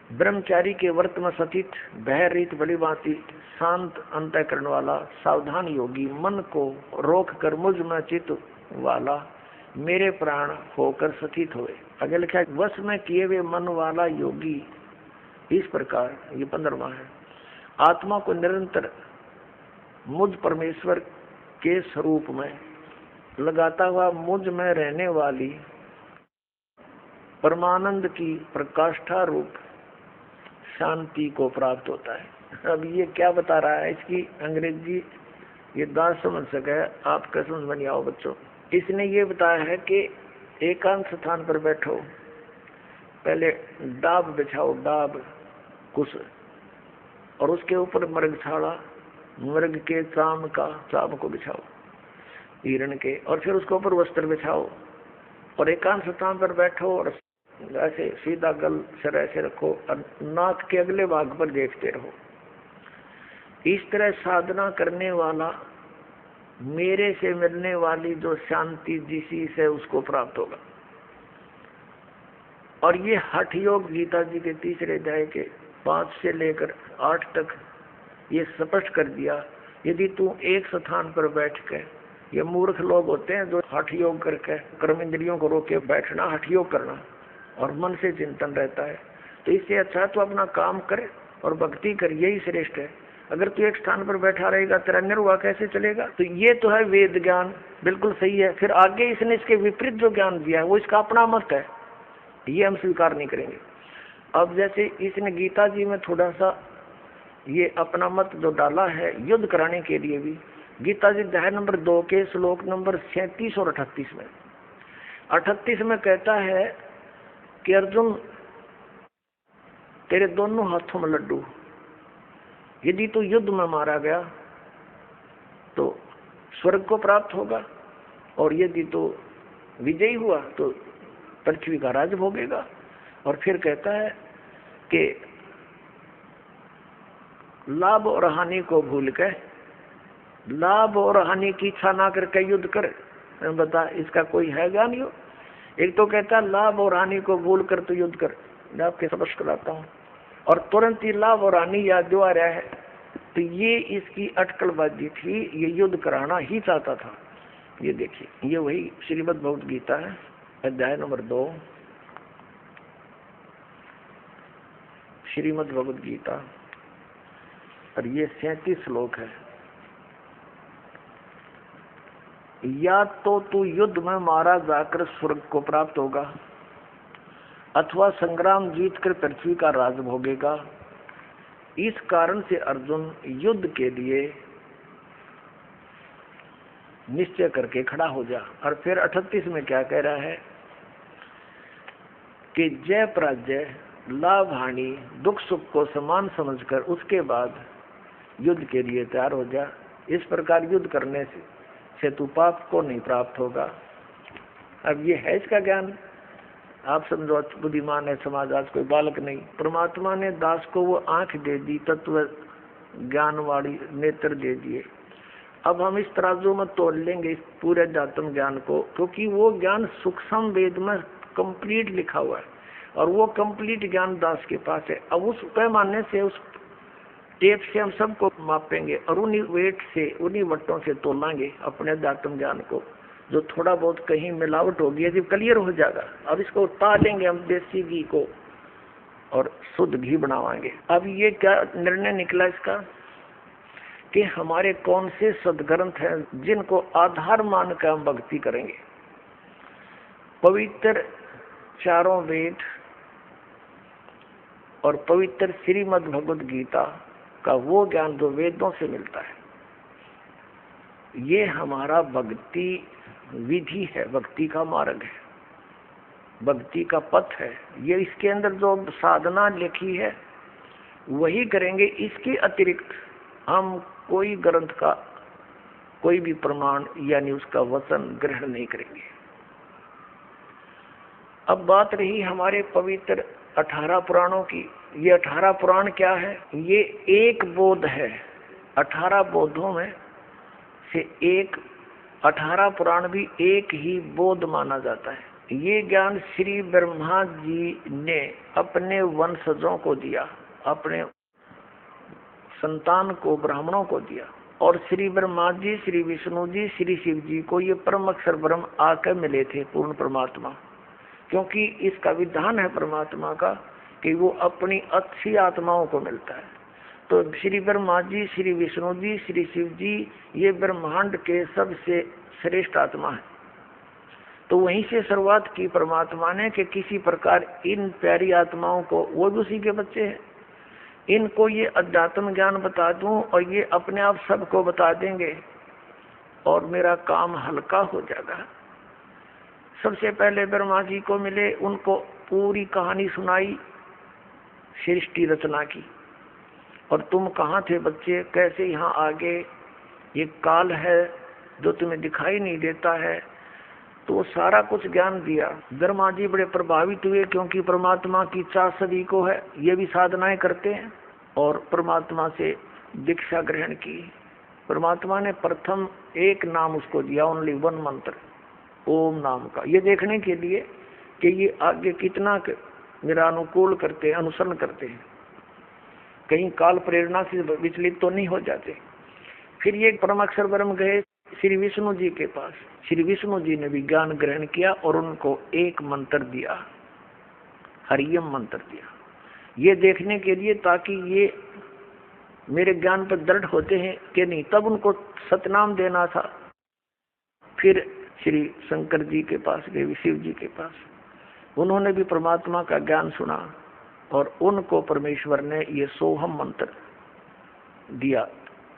Speaker 2: ब्रह्मचारी के व्रत में सतित भय रहित भलीभांति शांत अंतःकरण वाला सावधान योगी मन को रोक कर मुझ में चित्त वाला मेरे प्राण होकर स्थित हुए। आगे लिखा है, वश में किए हुए मन वाला योगी इस प्रकार, ये 15वां है, आत्मा को निरंतर मुझ परमेश्वर के स्वरूप में लगाता हुआ मुझ में रहने वाली परमानंद की प्रकाष्ठा रूप शांति को प्राप्त होता है। अब ये क्या बता रहा है, इसकी अंग्रेजी ये दास समझ सके, आपका समझ में नहीं आओ बच्चों। इसने ये बताया है कि एकांत स्थान पर बैठो, पहले डाब बिछाओ, डाब कुश, और उसके ऊपर मृगशाला, मृग के चाम को बिछाओ हिरण के, और फिर उसके ऊपर वस्त्र बिछाओ और एकांत स्थान पर बैठो और ऐसे सीधा गल सिर ऐसे रखो और नाक के अगले भाग पर देखते रहो। इस तरह साधना करने वाला मेरे से मिलने वाली जो शांति जिसी से उसको प्राप्त होगा। और ये हठ योग गीता जी के 3रे अध्याय के 5 से लेकर 8 तक ये स्पष्ट कर दिया। यदि तू एक स्थान पर बैठ के, ये मूर्ख लोग होते हैं जो हठ योग करके कर्म इंद्रियों को रोक के बैठना, हठ योग करना और मन से चिंतन रहता है, तो इससे अच्छा तो अपना काम करे और भक्ति कर, यही श्रेष्ठ है। अगर तू एक स्थान पर बैठा रहेगा तेरा निर्वाह कैसे चलेगा? तो ये तो है वेद ज्ञान, बिल्कुल सही है। फिर आगे इसने इसके विपरीत जो ज्ञान दिया है वो इसका अपना मत है, ये हम स्वीकार नहीं करेंगे। अब जैसे इसने गीता जी में थोड़ा सा ये अपना मत जो डाला है युद्ध कराने के लिए भी, गीता जी अध्याय नंबर 2 के श्लोक नंबर 37 और 38 में, 38 में कहता है कि अर्जुन तेरे दोनों हाथों में लड्डू, यदि तू युद्ध में मारा गया तो स्वर्ग को प्राप्त होगा, और यदि तो विजयी हुआ तो पृथ्वी का राज भोगेगा। और फिर कहता है कि लाभ और हानि को भूल के, लाभ और हानि की इच्छा ना करके युद्ध कर। बता, इसका कोई है ज्ञान? यो एक तो कहता है लाभ और हानि को भूल कर तो युद्ध कर, मैं आपके स्पष्ट कराता हूँ, और तुरंत ही लाभ और हानि याद जो आ रहा है तो ये इसकी अटकलबाजी थी, ये युद्ध कराना ही चाहता था। ये देखिए, ये वही श्रीमद् भगवद गीता है, अध्याय नंबर 2, श्रीमद् भगवद गीता, और ये 37 श्लोक है। या तो तू युद्ध में मारा जाकर स्वर्ग को प्राप्त होगा, अथवा संग्राम जीतकर पृथ्वी का राज भोगेगा। इस कारण से अर्जुन युद्ध के लिए निश्चय करके खड़ा हो जा। और फिर 38 में क्या कह रहा है कि जय पराजय, लाभ हानि, दुख सुख को समान समझकर उसके बाद युद्ध के लिए तैयार हो जा। इस प्रकार युद्ध करने से तू पाप को नहीं प्राप्त होगा। अब ये है इसका ज्ञान। आप समझो बुद्धिमान है समाज, आज कोई बालक नहीं। परमात्मा ने दास को वो आंख दे दी, तत्व ज्ञान वाली नेत्र दे दिए। अब हम इस तराजू में तोड़ लेंगे इस पूरे अध्यात्म ज्ञान को, क्योंकि वो ज्ञान सूक्ष्म वेद में कंप्लीट लिखा हुआ है और वो कंप्लीट ज्ञान दास के पास है। अब उस पैमाने से, उस टेप से हम सबको मापेंगे और उन्हीं वेट से, उन्हीं वट्टों से तोलांगे अपने अध्यात्म ज्ञान को। जो थोड़ा बहुत कहीं मिलावट होगी जब क्लियर हो जाएगा, अब इसको तालेंगे हम देसी घी को और शुद्ध घी बनावाएंगे। अब ये क्या निर्णय निकला इसका कि हमारे कौन से सदग्रंथ हैं जिनको आधार मानकर हम भक्ति करेंगे। पवित्र चारों वेद और पवित्र श्रीमद् भगवद गीता का वो ज्ञान जो वेदों से मिलता है, ये हमारा भक्ति विधि है, भक्ति का मार्ग है, भक्ति का पथ है। ये इसके अंदर जो साधना लिखी है वही करेंगे। इसके अतिरिक्त हम कोई ग्रंथ का कोई भी प्रमाण यानी उसका वचन ग्रहण नहीं करेंगे। अब बात रही हमारे पवित्र 18 पुराणों की। ये 18 पुराण क्या है? ये एक बोध है। 18 बोधों में से एक 18 पुराण भी एक ही बोध माना जाता है। ये ज्ञान श्री ब्रह्मा जी ने अपने वंशजों को दिया, अपने संतान को, ब्राह्मणों को दिया। और श्री ब्रह्मा जी, श्री विष्णु जी, श्री शिव जी को ये परम अक्षर ब्रह्म आकर मिले थे, पूर्ण परमात्मा। क्योंकि इसका विधान है परमात्मा का कि वो अपनी अच्छी आत्माओं को मिलता है। तो श्री ब्रह्मा जी, श्री विष्णु जी, श्री शिव जी, ये ब्रह्मांड के सबसे श्रेष्ठ आत्मा है। तो वहीं से शुरुआत की परमात्मा ने कि किसी प्रकार इन प्यारी आत्माओं को, वो भी उसी के बच्चे हैं, इनको ये अध्यात्म ज्ञान बता दूं और ये अपने आप सबको बता देंगे और मेरा काम हल्का हो जाएगा। सबसे पहले ब्रह्मा जी को मिले, उनको पूरी कहानी सुनाई सृष्टि रचना की। और तुम कहाँ थे बच्चे, कैसे यहाँ आ गए, ये काल है जो तुम्हें दिखाई नहीं देता है। तो सारा कुछ ज्ञान दिया। ब्रह्मा जी बड़े प्रभावित हुए, क्योंकि परमात्मा की चाह सभी को है, ये भी साधनाएं करते हैं। और परमात्मा से दीक्षा ग्रहण की। परमात्मा ने प्रथम एक नाम उसको दिया, ओनली वन मंत्र, ओम नाम का, ये देखने के लिए कि ये आगे कितना मेरा अनुकूल करते हैं, अनुसरण करते हैं, कहीं काल प्रेरणा से विचलित तो नहीं हो जाते। फिर ये परम अक्षर ब्रह्म गए श्री विष्णु जी के पास। श्री विष्णु जी ने भी ज्ञान ग्रहण किया और उनको एक मंत्र दिया, हरियम मंत्र दिया, ये देखने के लिए ताकि ये मेरे ज्ञान पर दृढ़ होते हैं कि नहीं। तब उनको सतनाम देना था। फिर श्री शंकर जी के पास गए, शिव जी के पास, उन्होंने भी परमात्मा का ज्ञान सुना और उनको परमेश्वर ने ये सोहम मंत्र दिया,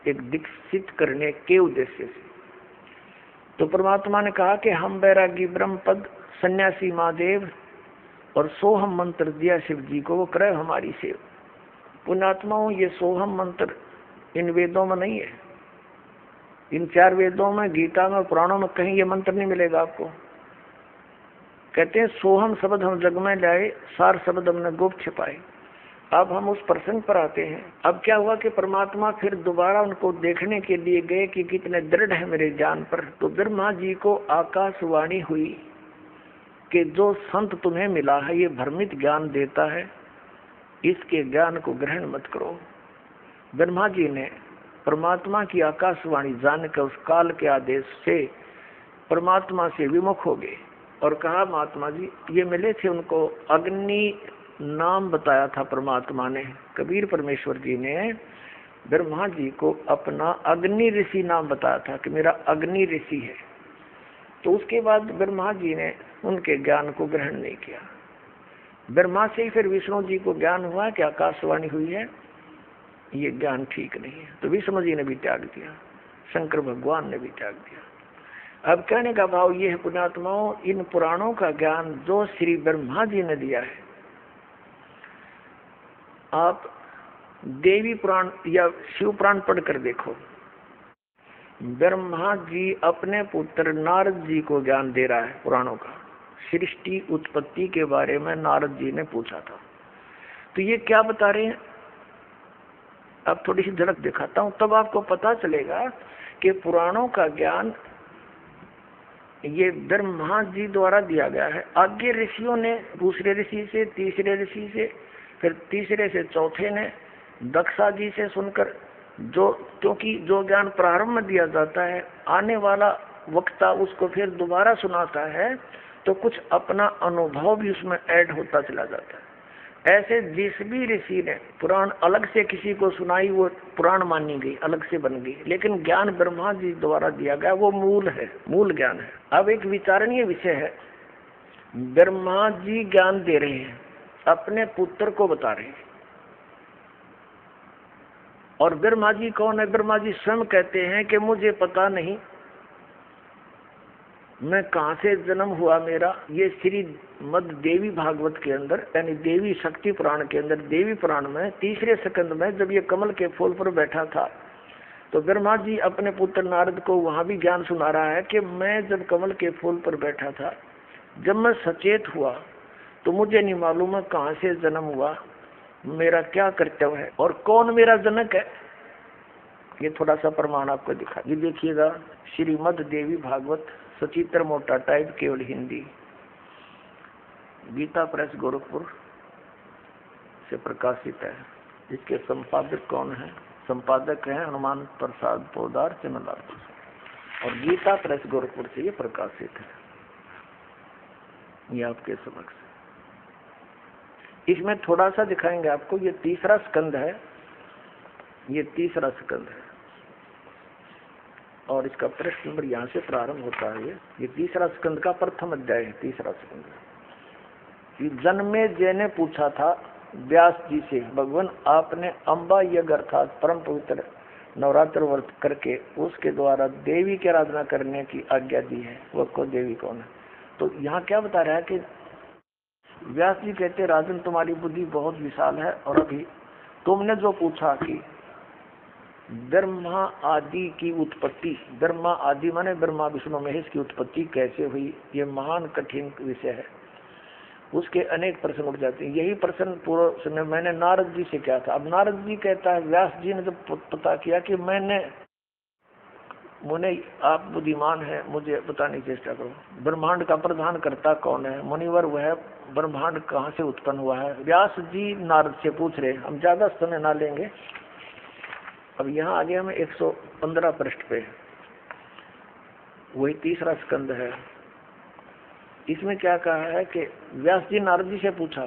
Speaker 2: एक दीक्षित करने के उद्देश्य से। तो परमात्मा ने कहा कि हम बैरागी ब्रह्म पद, सन्यासी महादेव और सोहम मंत्र दिया शिव जी को, वो करे हमारी सेव। पुण्यात्माओं, ये सोहम मंत्र इन वेदों में नहीं है, इन 4 वेदों में, गीता में, पुराणों में कहीं ये मंत्र नहीं मिलेगा आपको। कहते हैं सोहम शब्द हम जग में लाए, सार शब्द हमने गुप्त छिपाए। अब हम उस प्रसंग पर आते हैं। अब क्या हुआ कि परमात्मा फिर दोबारा उनको देखने के लिए गए कि कितने दृढ़ है मेरे ज्ञान पर। तो ब्रह्मा जी को आकाशवाणी हुई कि जो संत तुम्हें मिला है ये भ्रमित ज्ञान देता है, इसके ज्ञान को ग्रहण मत करो। ब्रह्मा जी ने परमात्मा की आकाशवाणी जानकर उस काल के आदेश से परमात्मा से विमुख हो गए और कहा, महात्मा जी ये मिले थे, उनको अग्नि नाम बताया था परमात्मा ने। कबीर परमेश्वर जी ने ब्रह्मा जी को अपना अग्नि ऋषि नाम बताया था कि मेरा अग्नि ऋषि है। तो उसके बाद ब्रह्मा जी ने उनके ज्ञान को ग्रहण नहीं किया। ब्रह्मा से ही फिर विष्णु जी को ज्ञान हुआ कि आकाशवाणी हुई है, ये ज्ञान ठीक नहीं है। तो विष्णु जी ने भी त्याग दिया, शंकर भगवान ने भी त्याग दिया। अब कहने का भाव ये है पुण्यात्माओं, इन पुराणों का ज्ञान जो श्री ब्रह्मा जी ने दिया है, आप देवी पुराण या शिव पुराण पढ़कर देखो। ब्रह्मा जी अपने पुत्र नारद जी को ज्ञान दे रहा है पुराणों का। सृष्टि उत्पत्ति के बारे में नारद जी ने पूछा था। तो ये क्या बता रहे हैं, अब थोड़ी सी झलक दिखाता हूं, तब आपको पता चलेगा कि पुराणों का ज्ञान ये ब्रह्मा जी द्वारा दिया गया है। आगे ऋषियों ने दूसरे ऋषि से, तीसरे ऋषि से, फिर तीसरे से चौथे ने दक्षा जी से सुनकर, जो क्योंकि जो ज्ञान प्रारंभ में दिया जाता है आने वाला वक्ता उसको फिर दोबारा सुनाता है, तो कुछ अपना अनुभव भी उसमें ऐड होता चला जाता है। ऐसे जिस भी ऋषि ने पुराण अलग से किसी को सुनाई वो पुराण मानी गई, अलग से बन गई, लेकिन ज्ञान ब्रह्मा जी द्वारा दिया गया वो मूल है, मूल ज्ञान है। अब एक विचारणीय विषय है, ब्रह्मा जी ज्ञान दे रहे हैं, अपने पुत्र को बता रहे हैं। और ब्रह्मा जी कौन है? ब्रह्मा जी स्वयं कहते हैं कि मुझे पता नहीं मैं कहां से जन्म हुआ मेरा। ये श्री मद देवी भागवत के अंदर, यानी देवी शक्ति पुराण के अंदर, देवी पुराण में तीसरे स्कंद में जब ये कमल के फूल पर बैठा था, तो ब्रह्मा जी अपने पुत्र नारद को वहां भी ज्ञान सुना रहा है कि मैं जब कमल के फूल पर बैठा था, जब मैं सचेत हुआ तो मुझे नहीं मालूम है कहां से जन्म हुआ, मेरा क्या कर्तव्य है और कौन मेरा जनक है। ये थोड़ा सा प्रमाण आपको दिखा, ये देखिएगा श्रीमद देवी भागवत, सचित्र मोटा टाइप, केवल हिंदी, गीता प्रेस गोरखपुर से प्रकाशित है। इसके संपादक कौन है? संपादक है हनुमान प्रसाद पोदार चंदलापुर, और गीता प्रेस गोरखपुर से ये प्रकाशित है। ये आपके समक्ष, इसमें थोड़ा सा दिखाएंगे आपको। ये तीसरा स्कंद है, ये तीसरा स्कंद है, और इसका प्रश्न नंबर यहाँ से प्रारंभ होता है। ये तीसरा स्कंद का प्रथम अध्याय है, तीसरा स्कंद। जन्मे जय ने पूछा था व्यास जी से, भगवान आपने अम्बा यज्ञ अर्थात परम पवित्र नवरात्र व्रत करके उसके द्वारा देवी की आराधना करने की आज्ञा दी है, वह को देवी कौन है? तो यहाँ क्या बता रहा है कि व्यास जी कहते, राजन तुम्हारी बुद्धि बहुत विशाल है, और अभी तुमने जो पूछा कि ब्रह्मा आदि की उत्पत्ति, ब्रह्मा आदि माने ब्रह्मा विष्णु महेश की उत्पत्ति कैसे हुई, ये महान कठिन विषय है। उसके अनेक प्रश्न उठ जाते हैं। यही प्रश्न पूर्व समय मैंने नारद जी से किया था। अब नारद जी कहता है, व्यास जी ने जब पता किया कि मुने आप बुद्धिमान है, मुझे बताने की चेष्टा करो, ब्रह्मांड का प्रधान करता कौन है? मुनिवर वह ब्रह्मांड कहाँ से उत्पन्न हुआ है? व्यास जी नारद से पूछ रहे। हम ज्यादा समय ना लेंगे। अब यहाँ आगे हमें 115 पृष्ठ पे, वही तीसरा स्कंद है। इसमें क्या कहा है कि व्यास जी नारद जी से पूछा।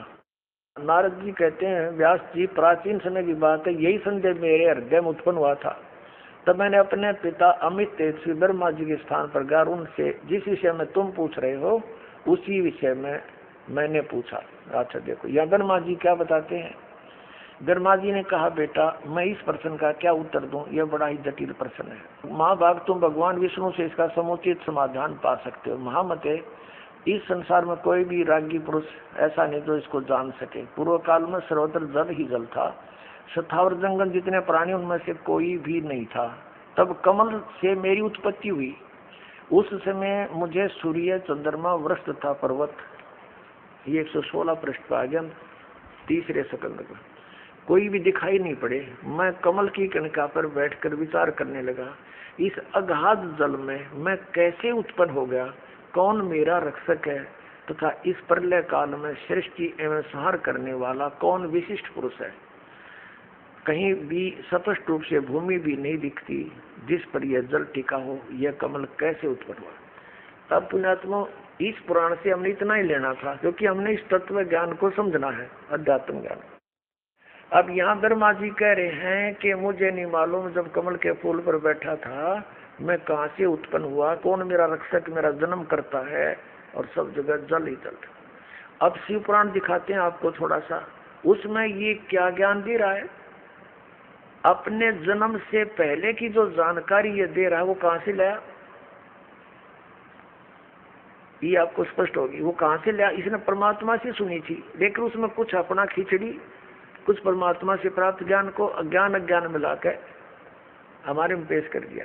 Speaker 2: नारद जी कहते हैं, व्यास जी प्राचीन समय की बात है, यही संदेह मेरे हृदय में उत्पन्न हुआ था। तब मैंने अपने पिता अमित तेजस्वी ब्रह्मा जी के स्थान पर गया, उनसे जिस विषय में तुम पूछ रहे हो उसी विषय में मैंने पूछा। अच्छा देखो या ब्रह्मा जी क्या बताते हैं। ब्रह्मा जी ने कहा, बेटा मैं इस प्रश्न का क्या उत्तर दूं, यह बड़ा ही जटिल प्रश्न है। महाभाग तुम भगवान विष्णु से इसका समुचित समाधान पा सकते हो। महामते इस संसार में कोई भी रागी पुरुष ऐसा नहीं जो इसको जान सके। पूर्व काल में सर्वत्र जल ही जल था, स्थावर जंगल जितने प्राणी उनमें से कोई भी नहीं था। तब कमल से मेरी उत्पत्ति हुई। उस समय मुझे सूर्य, चंद्रमा, वृक्ष तथा पर्वत, ये 116 पृष्ठ पर आ गया, तीसरे स्कंद पर, कोई भी दिखाई नहीं पड़े। मैं कमल की कणिका पर बैठकर विचार करने लगा, इस अगाध जल में मैं कैसे उत्पन्न हो गया, कौन मेरा रक्षक है, तथा इस प्रलय काल में सृष्टि एवं संहार करने वाला कौन विशिष्ट पुरुष है। कहीं भी स्पष्ट रूप से भूमि भी नहीं दिखती जिस पर यह जल टिका हो, यह कमल कैसे उत्पन्न हुआ। अब पुण्यात्मा, इस पुराण से हमने इतना ही लेना था, क्योंकि हमने इस तत्व ज्ञान को समझना है, अध्यात्म ज्ञान। अब यहाँ धर्मा जी कह रहे हैं कि मुझे नहीं मालूम जब कमल के फूल पर बैठा था मैं कहाँ से उत्पन्न हुआ, कौन मेरा रक्षक मेरा जन्म करता है, और सब जगह जल ही जल। अब शिव पुराण दिखाते हैं आपको थोड़ा सा, उसमें ये क्या ज्ञान दे रहा है, अपने जन्म से पहले की जो जानकारी ये दे रहा है वो कहाँ से लाया, ये आपको स्पष्ट होगी। वो कहाँ से लाया, इसने परमात्मा से सुनी थी, लेकिन उसमें कुछ अपना खिचड़ी, कुछ परमात्मा से प्राप्त ज्ञान को अज्ञान अज्ञान मिलाकर हमारे में पेश कर दिया।